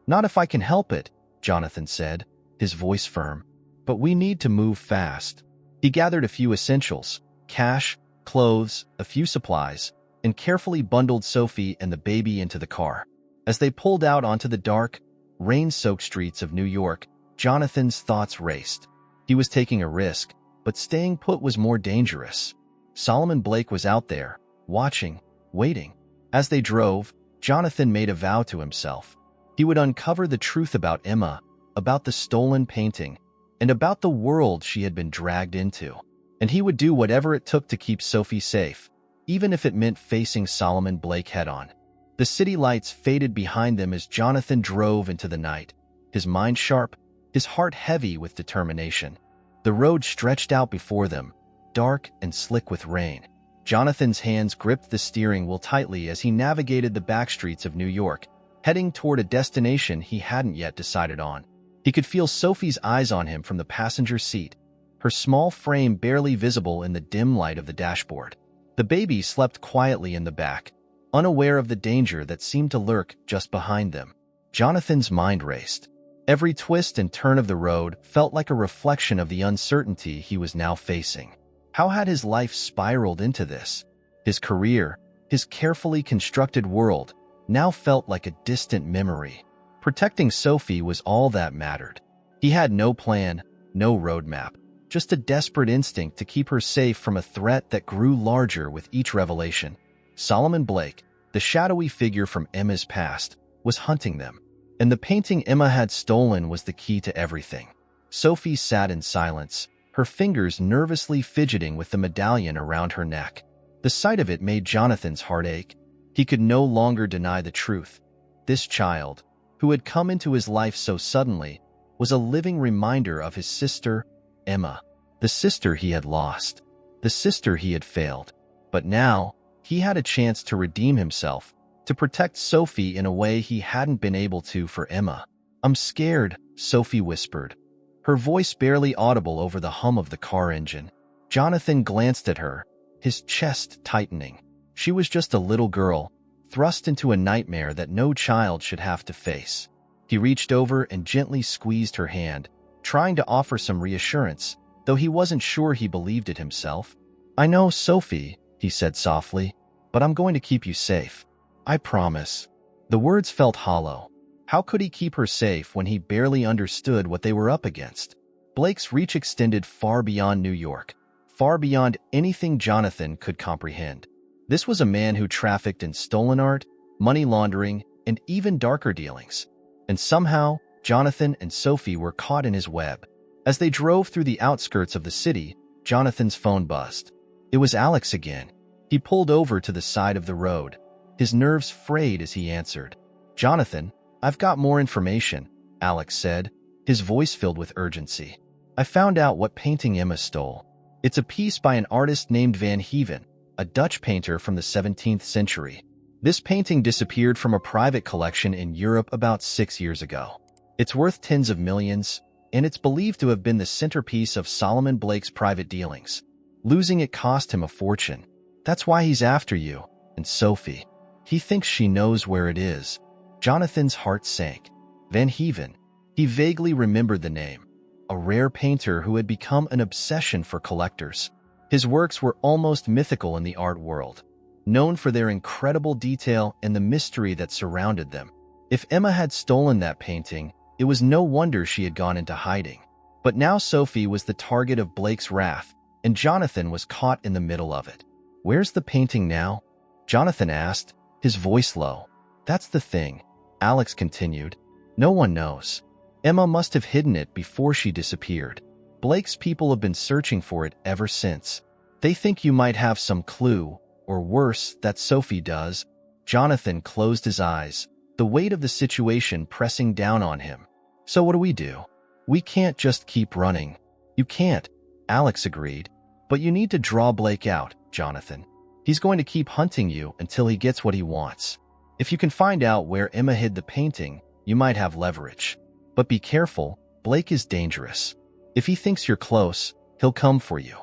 "Not if I can help it," Jonathan said, his voice firm. "But we need to move fast." He gathered a few essentials, cash, clothes, a few supplies, and carefully bundled Sophie and the baby into the car. As they pulled out onto the dark, rain-soaked streets of New York, Jonathan's thoughts raced. He was taking a risk, but staying put was more dangerous. Solomon Blake was out there, watching, waiting. As they drove, Jonathan made a vow to himself. He would uncover the truth about Emma, about the stolen painting, and about the world she had been dragged into. And he would do whatever it took to keep Sophie safe, even if it meant facing Solomon Blake head-on. The city lights faded behind them as Jonathan drove into the night, his mind sharp, his heart heavy with determination. The road stretched out before them, dark and slick with rain. Jonathan's hands gripped the steering wheel tightly as he navigated the backstreets of New York, heading toward a destination he hadn't yet decided on. He could feel Sophie's eyes on him from the passenger seat, her small frame barely visible in the dim light of the dashboard. The baby slept quietly in the back, unaware of the danger that seemed to lurk just behind them. Jonathan's mind raced. Every twist and turn of the road felt like a reflection of the uncertainty he was now facing. How had his life spiraled into this? His career, his carefully constructed world, now felt like a distant memory. Protecting Sophie was all that mattered. He had no plan, no roadmap, just a desperate instinct to keep her safe from a threat that grew larger with each revelation. Solomon Blake, the shadowy figure from Emma's past, was hunting them, and the painting Emma had stolen was the key to everything. Sophie sat in silence, her fingers nervously fidgeting with the medallion around her neck. The sight of it made Jonathan's heart ache. He could no longer deny the truth. This child, who had come into his life so suddenly, was a living reminder of his sister, Emma, the sister he had lost, the sister he had failed. But now, he had a chance to redeem himself, to protect Sophie in a way he hadn't been able to for Emma. "I'm scared," Sophie whispered, her voice barely audible over the hum of the car engine. Jonathan glanced at her, his chest tightening. She was just a little girl, thrust into a nightmare that no child should have to face. He reached over and gently squeezed her hand, trying to offer some reassurance, though he wasn't sure he believed it himself. "I know, Sophie," he said softly, "but I'm going to keep you safe. I promise." The words felt hollow. How could he keep her safe when he barely understood what they were up against? Blake's reach extended far beyond New York, far beyond anything Jonathan could comprehend. This was a man who trafficked in stolen art, money laundering, and even darker dealings. And somehow, Jonathan and Sophie were caught in his web. As they drove through the outskirts of the city, Jonathan's phone buzzed. It was Alex again. He pulled over to the side of the road, his nerves frayed as he answered. "Jonathan, I've got more information," Alex said, his voice filled with urgency. "I found out what painting Emma stole. It's a piece by an artist named Van Heaven, a Dutch painter from the 17th century. This painting disappeared from a private collection in Europe about 6 years ago. It's worth tens of millions, and it's believed to have been the centerpiece of Solomon Blake's private dealings. Losing it cost him a fortune. That's why he's after you, and Sophie. He thinks she knows where it is." Jonathan's heart sank. Van Heaven. He vaguely remembered the name. A rare painter who had become an obsession for collectors. His works were almost mythical in the art world, known for their incredible detail and the mystery that surrounded them. If Emma had stolen that painting, it was no wonder she had gone into hiding. But now Sophie was the target of Blake's wrath, and Jonathan was caught in the middle of it. "Where's the painting now?" Jonathan asked, his voice low. "That's the thing," Alex continued. "No one knows. Emma must have hidden it before she disappeared. Blake's people have been searching for it ever since. They think you might have some clue, or worse, that Sophie does." Jonathan closed his eyes, the weight of the situation pressing down on him. "So what do we do? We can't just keep running." "You can't," Alex agreed. "But you need to draw Blake out, Jonathan. He's going to keep hunting you until he gets what he wants. If you can find out where Emma hid the painting, you might have leverage. But be careful, Blake is dangerous. If he thinks you're close, he'll come for you.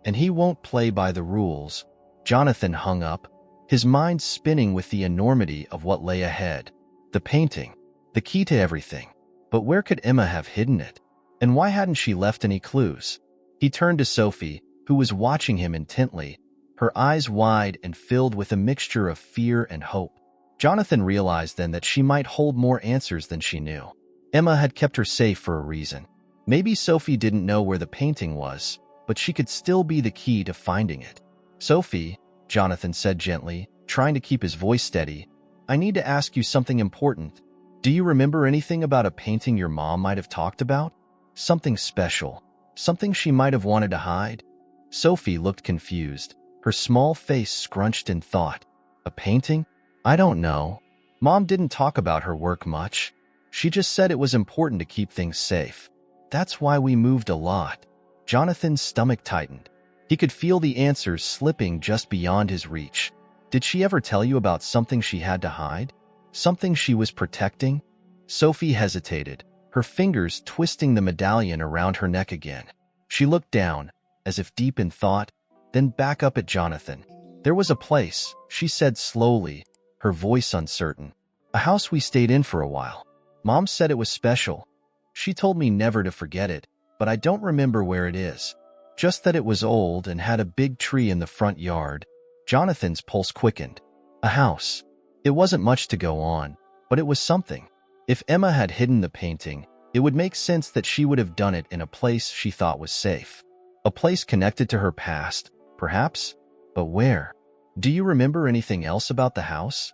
And he won't play by the rules." Jonathan hung up, his mind spinning with the enormity of what lay ahead. The painting, the key to everything. But where could Emma have hidden it? And why hadn't she left any clues? He turned to Sophie, who was watching him intently, her eyes wide and filled with a mixture of fear and hope. Jonathan realized then that she might hold more answers than she knew. Emma had kept her safe for a reason. Maybe Sophie didn't know where the painting was, but she could still be the key to finding it. "Sophie," Jonathan said gently, trying to keep his voice steady, "I need to ask you something important. Do you remember anything about a painting your mom might have talked about? Something special, something she might have wanted to hide?" Sophie looked confused, her small face scrunched in thought. "A painting? I don't know. Mom didn't talk about her work much. She just said it was important to keep things safe. That's why we moved a lot." Jonathan's stomach tightened. He could feel the answers slipping just beyond his reach. Did she ever tell you about something she had to hide? Something she was protecting? Sophie hesitated, her fingers twisting the medallion around her neck again. She looked down, as if deep in thought, then back up at Jonathan. "There was a place," she said slowly, her voice uncertain. "A house we stayed in for a while. Mom said it was special. She told me never to forget it, but I don't remember where it is. Just that it was old and had a big tree in the front yard." Jonathan's pulse quickened. A house. It wasn't much to go on, but it was something. If Emma had hidden the painting, it would make sense that she would have done it in a place she thought was safe. A place connected to her past, perhaps? But where? "Do you remember anything else about the house?"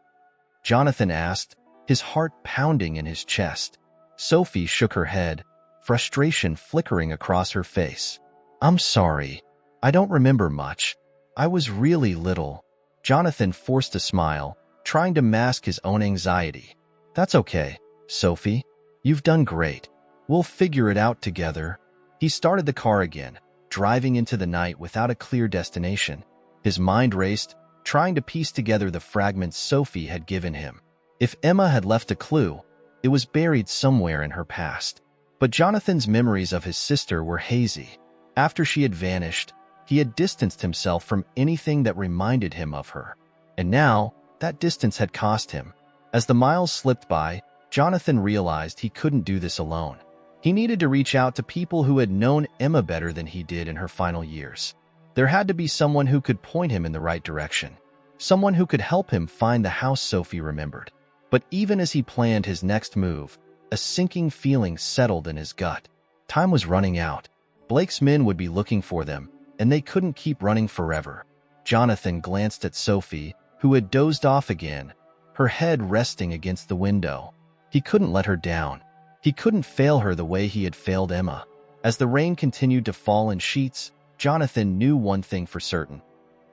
Jonathan asked, his heart pounding in his chest. Sophie shook her head, frustration flickering across her face. "I'm sorry. I don't remember much. I was really little." Jonathan forced a smile, trying to mask his own anxiety. "That's okay, Sophie. You've done great. We'll figure it out together." He started the car again, driving into the night without a clear destination. His mind raced, trying to piece together the fragments Sophie had given him. If Emma had left a clue, it was buried somewhere in her past. But Jonathan's memories of his sister were hazy. After she had vanished, he had distanced himself from anything that reminded him of her. And now, that distance had cost him. As the miles slipped by, Jonathan realized he couldn't do this alone. He needed to reach out to people who had known Emma better than he did in her final years. There had to be someone who could point him in the right direction. Someone who could help him find the house Sophie remembered. But even as he planned his next move, a sinking feeling settled in his gut. Time was running out. Blake's men would be looking for them, and they couldn't keep running forever. Jonathan glanced at Sophie, who had dozed off again, her head resting against the window. He couldn't let her down. He couldn't fail her the way he had failed Emma. As the rain continued to fall in sheets, Jonathan knew one thing for certain.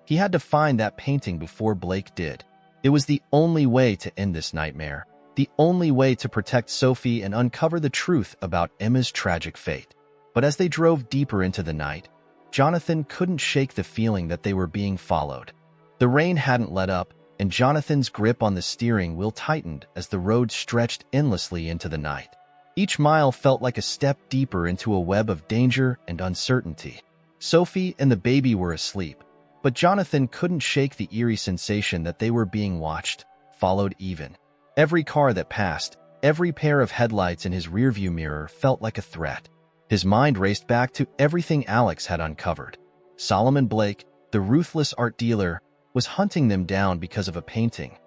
He had to find that painting before Blake did. It was the only way to end this nightmare, the only way to protect Sophie and uncover the truth about Emma's tragic fate. But as they drove deeper into the night, Jonathan couldn't shake the feeling that they were being followed. The rain hadn't let up, and Jonathan's grip on the steering wheel tightened as the road stretched endlessly into the night. Each mile felt like a step deeper into a web of danger and uncertainty. Sophie and the baby were asleep, but Jonathan couldn't shake the eerie sensation that they were being watched, followed even. Every car that passed, every pair of headlights in his rearview mirror felt like a threat. His mind raced back to everything Alex had uncovered. Solomon Blake, the ruthless art dealer, was hunting them down because of a painting,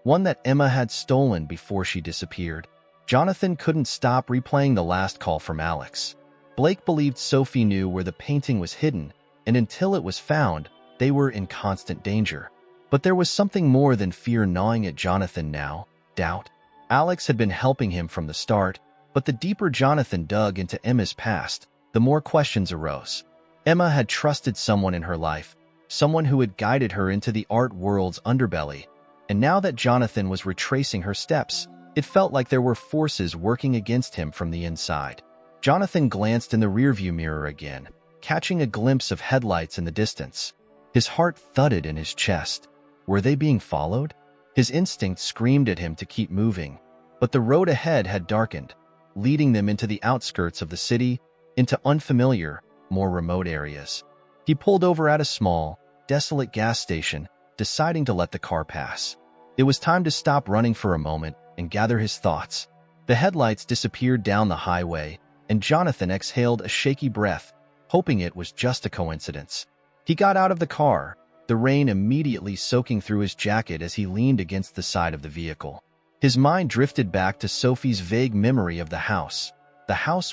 one that Emma had stolen before she disappeared. Jonathan couldn't stop replaying the last call from Alex. Blake believed Sophie knew where the painting was hidden, and until it was found, they were in constant danger. But there was something more than fear gnawing at Jonathan now: doubt. Alex had been helping him from the start, but the deeper Jonathan dug into Emma's past, the more questions arose. Emma had trusted someone in her life, someone who had guided her into the art world's underbelly, and now that Jonathan was retracing her steps, it felt like there were forces working against him from the inside. Jonathan glanced in the rearview mirror again, catching a glimpse of headlights in the distance. His heart thudded in his chest. Were they being followed? His instinct screamed at him to keep moving, but the road ahead had darkened, leading them into the outskirts of the city, into unfamiliar, more remote areas. He pulled over at a small, desolate gas station, deciding to let the car pass. It was time to stop running for a moment and gather his thoughts. The headlights disappeared down the highway, and Jonathan exhaled a shaky breath, hoping it was just a coincidence. He got out of the car, the rain immediately soaking through his jacket as he leaned against the side of the vehicle. His mind drifted back to Sophie's vague memory of the house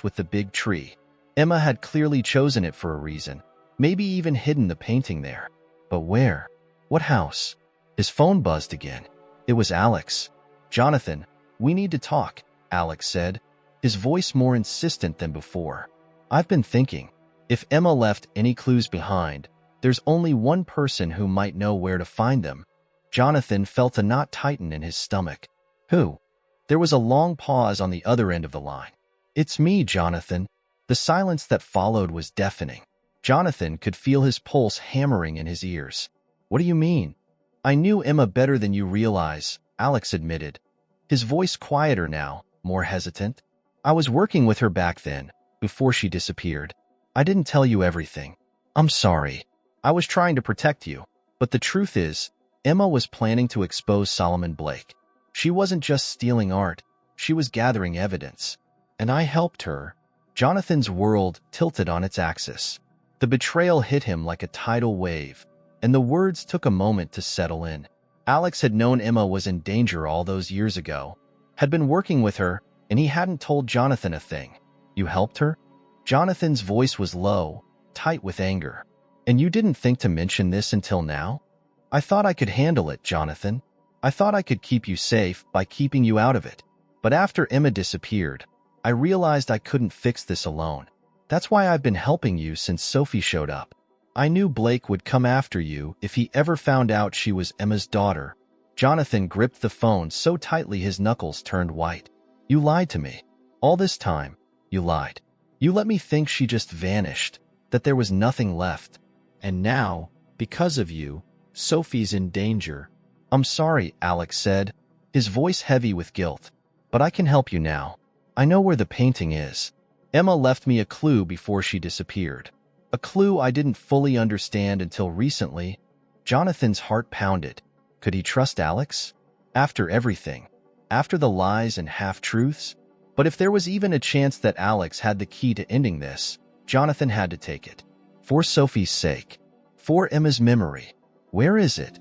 with the big tree. Emma had clearly chosen it for a reason, maybe even hidden the painting there. But where? What house? His phone buzzed again. It was Alex. "Jonathan, we need to talk," Alex said, his voice more insistent than before. "I've been thinking, if Emma left any clues behind, there's only one person who might know where to find them." Jonathan felt a knot tighten in his stomach. "Who?" There was a long pause on the other end of the line. "It's me, Jonathan." The silence that followed was deafening. Jonathan could feel his pulse hammering in his ears. "What do you mean?" "I knew Emma better than you realize," Alex admitted, his voice quieter now, more hesitant. "I was working with her back then, before she disappeared. I didn't tell you everything. I'm sorry. I was trying to protect you. But the truth is, Emma was planning to expose Solomon Blake. She wasn't just stealing art, she was gathering evidence. And I helped her." Jonathan's world tilted on its axis. The betrayal hit him like a tidal wave, and the words took a moment to settle in. Alex had known Emma was in danger all those years ago, had been working with her, and he hadn't told Jonathan a thing. "You helped her?" Jonathan's voice was low, tight with anger. "And you didn't think to mention this until now?" "I thought I could handle it, Jonathan. I thought I could keep you safe by keeping you out of it. But after Emma disappeared, I realized I couldn't fix this alone. That's why I've been helping you since Sophie showed up. I knew Blake would come after you if he ever found out she was Emma's daughter." Jonathan gripped the phone so tightly his knuckles turned white. You lied to me. All this time, you lied. You let me think she just vanished, that there was nothing left. And now, because of you, Sophie's in danger. I'm sorry, Alex said, his voice heavy with guilt. But I can help you now. I know where the painting is. Emma left me a clue before she disappeared. A clue I didn't fully understand until recently. Jonathan's heart pounded. Could he trust Alex? After everything. After the lies and half-truths? But if there was even a chance that Alex had the key to ending this, Jonathan had to take it. For Sophie's sake. For Emma's memory. Where is it?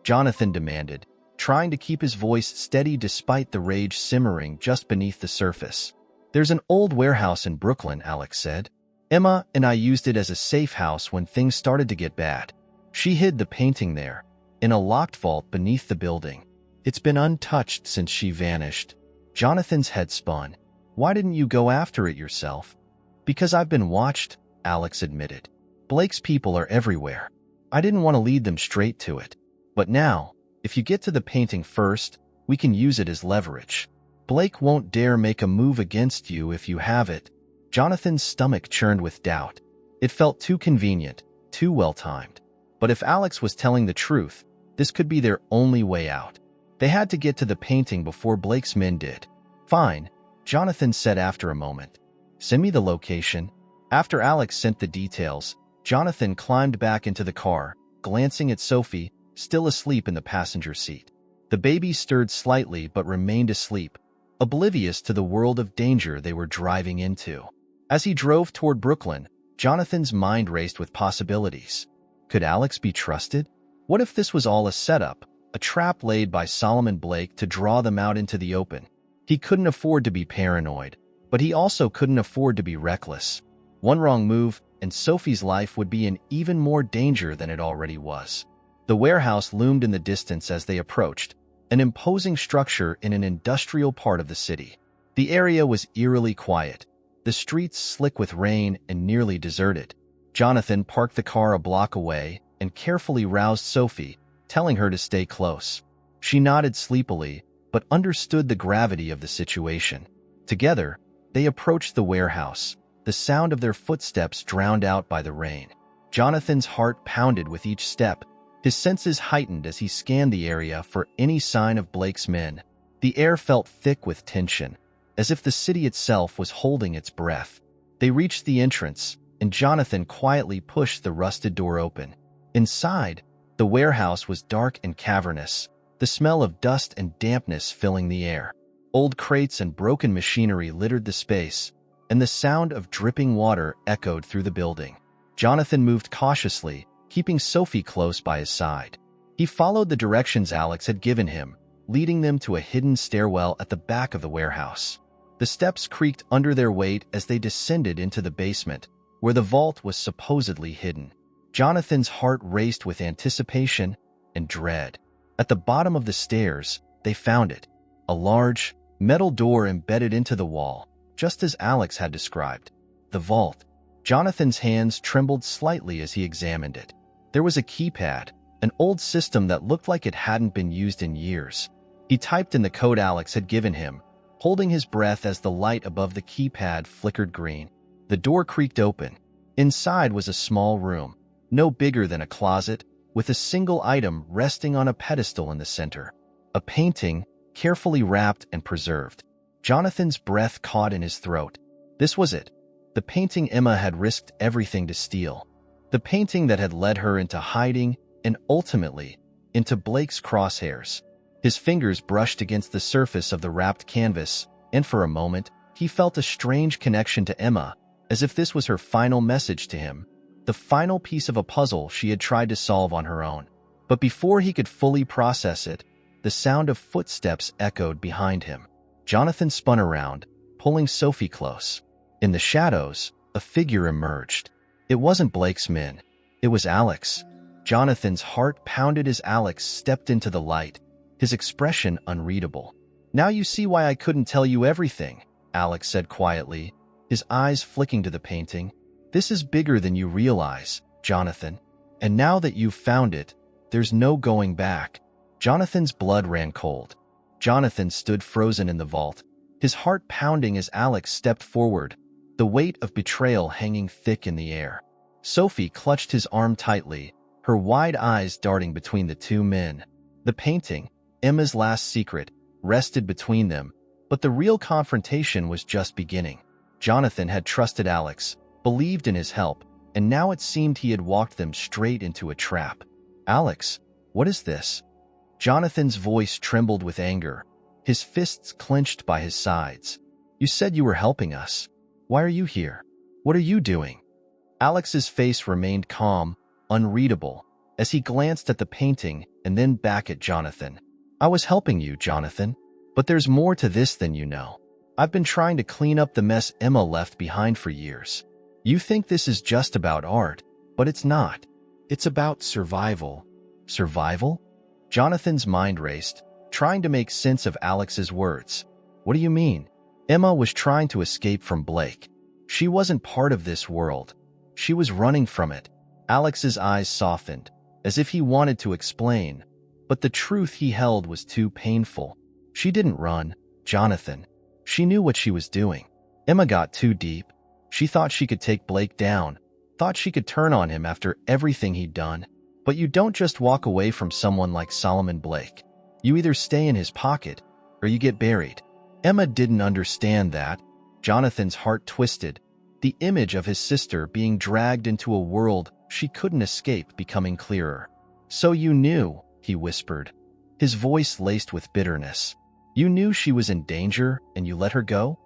Jonathan demanded, trying to keep his voice steady despite the rage simmering just beneath the surface. There's an old warehouse in Brooklyn, Alex said. Emma and I used it as a safe house when things started to get bad. She hid the painting there, in a locked vault beneath the building. It's been untouched since she vanished. Jonathan's head spun. Why didn't you go after it yourself? Because I've been watched, Alex admitted. Blake's people are everywhere. I didn't want to lead them straight to it. But now, if you get to the painting first, we can use it as leverage. Blake won't dare make a move against you if you have it. Jonathan's stomach churned with doubt. It felt too convenient, too well-timed. But if Alex was telling the truth, this could be their only way out. They had to get to the painting before Blake's men did. Fine, Jonathan said after a moment. Send me the location. After Alex sent the details, Jonathan climbed back into the car, glancing at Sophie, still asleep in the passenger seat. The baby stirred slightly but remained asleep, oblivious to the world of danger they were driving into. As he drove toward Brooklyn, Jonathan's mind raced with possibilities. Could Alex be trusted? What if this was all a setup, a trap laid by Solomon Blake to draw them out into the open? He couldn't afford to be paranoid, but he also couldn't afford to be reckless. One wrong move, and Sophie's life would be in even more danger than it already was. The warehouse loomed in the distance as they approached, an imposing structure in an industrial part of the city. The area was eerily quiet, the streets slick with rain and nearly deserted. Jonathan parked the car a block away and carefully roused Sophie, telling her to stay close. She nodded sleepily, but understood the gravity of the situation. Together, they approached the warehouse, the sound of their footsteps drowned out by the rain. Jonathan's heart pounded with each step, his senses heightened as he scanned the area for any sign of Blake's men. The air felt thick with tension, as if the city itself was holding its breath. They reached the entrance, and Jonathan quietly pushed the rusted door open. Inside, the warehouse was dark and cavernous, the smell of dust and dampness filling the air. Old crates and broken machinery littered the space, and the sound of dripping water echoed through the building. Jonathan moved cautiously, keeping Sophie close by his side. He followed the directions Alex had given him, leading them to a hidden stairwell at the back of the warehouse. The steps creaked under their weight as they descended into the basement, where the vault was supposedly hidden. Jonathan's heart raced with anticipation and dread. At the bottom of the stairs, they found it, a large, metal door embedded into the wall, just as Alex had described. The vault. Jonathan's hands trembled slightly as he examined it. There was a keypad, an old system that looked like it hadn't been used in years. He typed in the code Alex had given him, holding his breath as the light above the keypad flickered green. The door creaked open. Inside was a small room, no bigger than a closet, with a single item resting on a pedestal in the center. A painting, carefully wrapped and preserved. Jonathan's breath caught in his throat. This was it. The painting Emma had risked everything to steal. The painting that had led her into hiding and ultimately into Blake's crosshairs. His fingers brushed against the surface of the wrapped canvas, and for a moment, he felt a strange connection to Emma, as if this was her final message to him, the final piece of a puzzle she had tried to solve on her own. But before he could fully process it, the sound of footsteps echoed behind him. Jonathan spun around, pulling Sophie close. In the shadows, a figure emerged. It wasn't Blake's men. It was Alex. Jonathan's heart pounded as Alex stepped into the light, his expression unreadable. "Now you see why I couldn't tell you everything," Alex said quietly, his eyes flicking to the painting. "This is bigger than you realize, Jonathan. And now that you've found it, there's no going back." Jonathan's blood ran cold. Jonathan stood frozen in the vault, his heart pounding as Alex stepped forward, the weight of betrayal hanging thick in the air. Sophie clutched his arm tightly, her wide eyes darting between the two men. The painting, Emma's last secret, rested between them, but the real confrontation was just beginning. Jonathan had trusted Alex, believed in his help, and now it seemed he had walked them straight into a trap. "Alex, what is this?" Jonathan's voice trembled with anger, his fists clenched by his sides. "You said you were helping us. Why are you here? What are you doing?" Alex's face remained calm, unreadable, as he glanced at the painting and then back at Jonathan. "I was helping you, Jonathan, but there's more to this than you know. I've been trying to clean up the mess Emma left behind for years. You think this is just about art, but it's not. It's about survival." "Survival?" Jonathan's mind raced, trying to make sense of Alex's words. "What do you mean?" Emma was trying to escape from Blake. She wasn't part of this world. She was running from it. Alex's eyes softened, as if he wanted to explain, but the truth he held was too painful. She didn't run, Jonathan. She knew what she was doing. Emma got too deep. She thought she could take Blake down, thought she could turn on him after everything he'd done. But you don't just walk away from someone like Solomon Blake. You either stay in his pocket, or you get buried. Emma didn't understand that. Jonathan's heart twisted, the image of his sister being dragged into a world she couldn't escape becoming clearer. "So you knew," he whispered, his voice laced with bitterness. "You knew she was in danger, and you let her go?"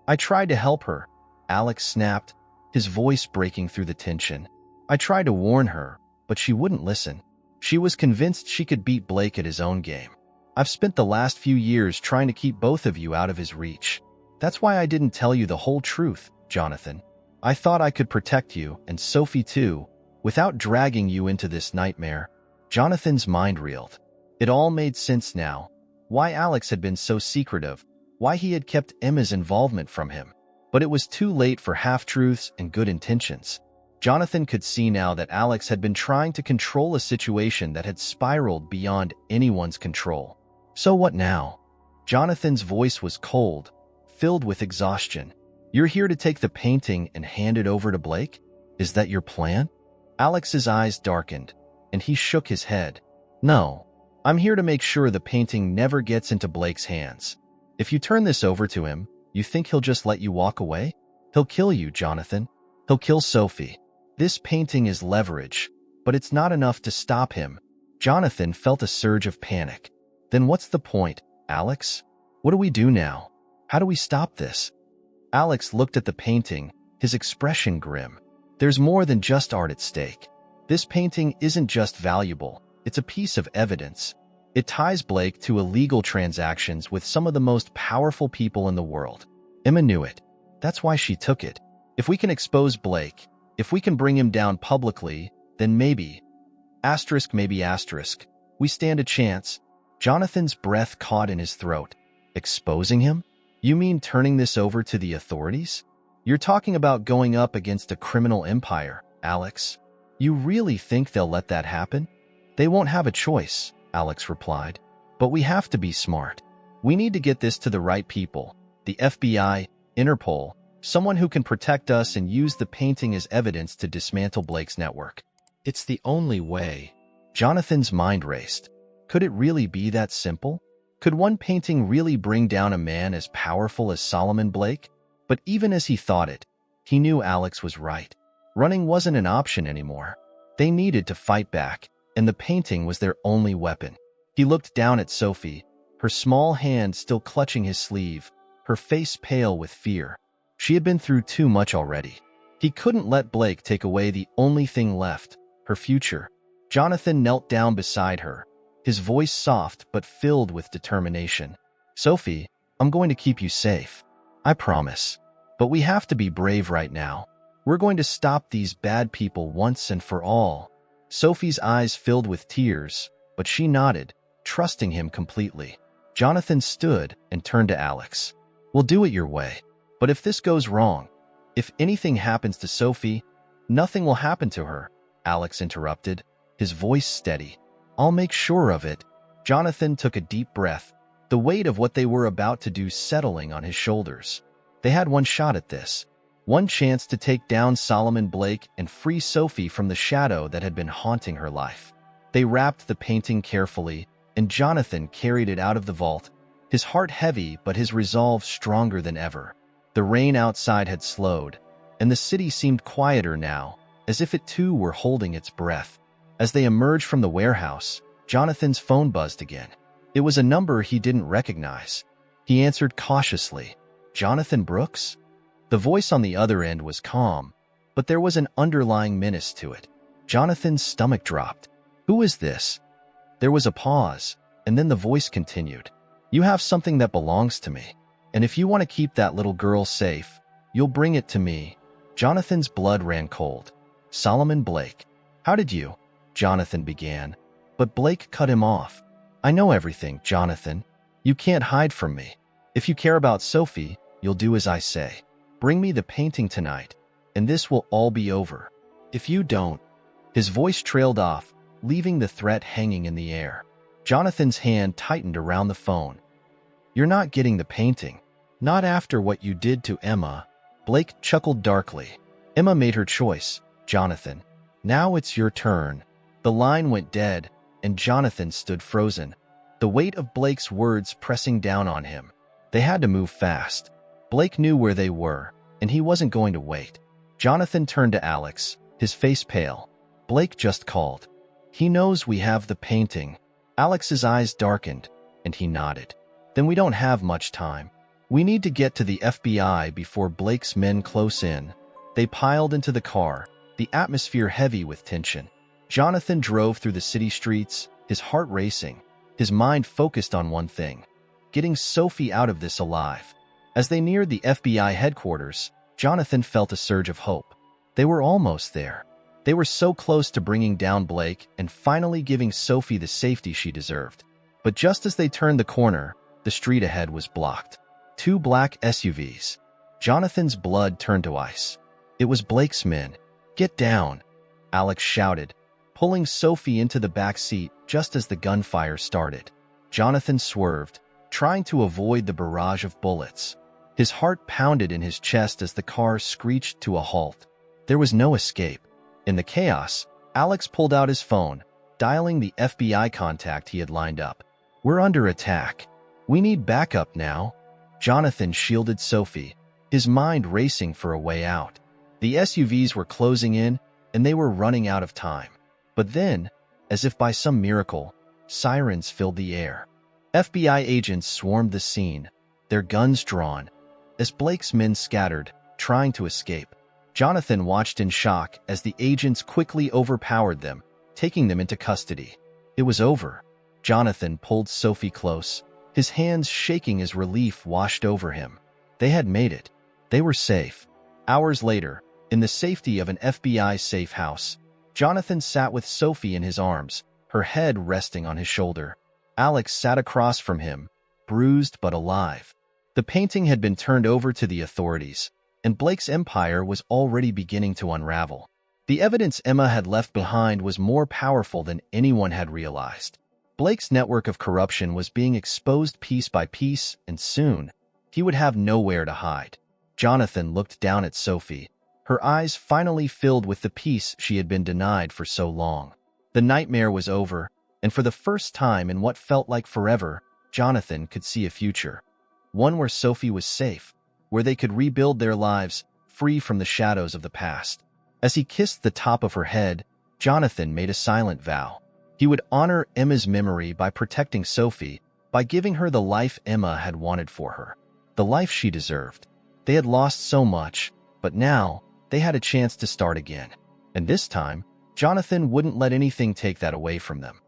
"I tried to help her," Alex snapped, his voice breaking through the tension. "I tried to warn her, but she wouldn't listen. She was convinced she could beat Blake at his own game. I've spent the last few years trying to keep both of you out of his reach. That's why I didn't tell you the whole truth, Jonathan. I thought I could protect you, and Sophie too, without dragging you into this nightmare." Jonathan's mind reeled. It all made sense now. Why Alex had been so secretive, why he had kept Emma's involvement from him. But it was too late for half-truths and good intentions. Jonathan could see now that Alex had been trying to control a situation that had spiraled beyond anyone's control. "So what now?" Jonathan's voice was cold, filled with exhaustion. "You're here to take the painting and hand it over to Blake? Is that your plan?" Alex's eyes darkened, and he shook his head. "No, I'm here to make sure the painting never gets into Blake's hands. If you turn this over to him, you think he'll just let you walk away? He'll kill you, Jonathan. He'll kill Sophie. This painting is leverage, but it's not enough to stop him." Jonathan felt a surge of panic. "Then what's the point, Alex? What do we do now? How do we stop this?" Alex looked at the painting, his expression grim. "There's more than just art at stake. This painting isn't just valuable, it's a piece of evidence. It ties Blake to illegal transactions with some of the most powerful people in the world. Emma knew it. That's why she took it. If we can expose Blake, if we can bring him down publicly, then maybe, we stand a chance." Jonathan's breath caught in his throat. "Exposing him? You mean turning this over to the authorities? You're talking about going up against a criminal empire, Alex. You really think they'll let that happen?" "They won't have a choice," Alex replied. "But we have to be smart. We need to get this to the right people. The FBI, Interpol, someone who can protect us and use the painting as evidence to dismantle Blake's network. It's the only way." Jonathan's mind raced. Could it really be that simple? Could one painting really bring down a man as powerful as Solomon Blake? But even as he thought it, he knew Alex was right. Running wasn't an option anymore. They needed to fight back, and the painting was their only weapon. He looked down at Sophie, her small hand still clutching his sleeve, her face pale with fear. She had been through too much already. He couldn't let Blake take away the only thing left, her future. Jonathan knelt down beside her, his voice soft but filled with determination. "Sophie, I'm going to keep you safe. I promise. But we have to be brave right now. We're going to stop these bad people once and for all." Sophie's eyes filled with tears, but she nodded, trusting him completely. Jonathan stood and turned to Alex. "We'll do it your way. But if this goes wrong, if anything happens to Sophie, nothing will happen to her," Alex interrupted, his voice steady. "I'll make sure of it." Jonathan took a deep breath, the weight of what they were about to do settling on his shoulders. They had one shot at this, one chance to take down Solomon Blake and free Sophie from the shadow that had been haunting her life. They wrapped the painting carefully, and Jonathan carried it out of the vault, his heart heavy but his resolve stronger than ever. The rain outside had slowed, and the city seemed quieter now, as if it too were holding its breath. As they emerged from the warehouse, Jonathan's phone buzzed again. It was a number he didn't recognize. He answered cautiously. Jonathan Brooks? The voice on the other end was calm, but there was an underlying menace to it. Jonathan's stomach dropped. Who is this? There was a pause, and then the voice continued. You have something that belongs to me, and if you want to keep that little girl safe, you'll bring it to me. Jonathan's blood ran cold. Solomon Blake. How did you? Jonathan began, but Blake cut him off. I know everything, Jonathan. You can't hide from me. If you care about Sophie, you'll do as I say. Bring me the painting tonight, and this will all be over. If you don't... His voice trailed off, leaving the threat hanging in the air. Jonathan's hand tightened around the phone. You're not getting the painting. Not after what you did to Emma. Blake chuckled darkly. Emma made her choice, Jonathan. Now it's your turn. The line went dead, and Jonathan stood frozen, the weight of Blake's words pressing down on him. They had to move fast. Blake knew where they were, and he wasn't going to wait. Jonathan turned to Alex, his face pale. Blake just called. He knows we have the painting. Alex's eyes darkened, and he nodded. Then we don't have much time. We need to get to the FBI before Blake's men close in. They piled into the car, the atmosphere heavy with tension. Jonathan drove through the city streets, his heart racing, his mind focused on one thing: getting Sophie out of this alive. As they neared the FBI headquarters, Jonathan felt a surge of hope. They were almost there. They were so close to bringing down Blake and finally giving Sophie the safety she deserved. But just as they turned the corner, the street ahead was blocked. 2 black SUVs. Jonathan's blood turned to ice. It was Blake's men. Get down, Alex shouted, pulling Sophie into the back seat just as the gunfire started. Jonathan swerved, trying to avoid the barrage of bullets. His heart pounded in his chest as the car screeched to a halt. There was no escape. In the chaos, Alex pulled out his phone, dialing the FBI contact he had lined up. We're under attack. We need backup now. Jonathan shielded Sophie, his mind racing for a way out. The SUVs were closing in, and they were running out of time. But then, as if by some miracle, sirens filled the air. FBI agents swarmed the scene, their guns drawn. As Blake's men scattered, trying to escape, Jonathan watched in shock as the agents quickly overpowered them, taking them into custody. It was over. Jonathan pulled Sophie close, his hands shaking as relief washed over him. They had made it. They were safe. Hours later, in the safety of an FBI safe house, Jonathan sat with Sophie in his arms, her head resting on his shoulder. Alex sat across from him, bruised but alive. The painting had been turned over to the authorities, and Blake's empire was already beginning to unravel. The evidence Emma had left behind was more powerful than anyone had realized. Blake's network of corruption was being exposed piece by piece, and soon, he would have nowhere to hide. Jonathan looked down at Sophie, her eyes finally filled with the peace she had been denied for so long. The nightmare was over, and for the first time in what felt like forever, Jonathan could see a future. One where Sophie was safe, where they could rebuild their lives, free from the shadows of the past. As he kissed the top of her head, Jonathan made a silent vow. He would honor Emma's memory by protecting Sophie, by giving her the life Emma had wanted for her, the life she deserved. They had lost so much, but now they had a chance to start again. And this time, Jonathan wouldn't let anything take that away from them.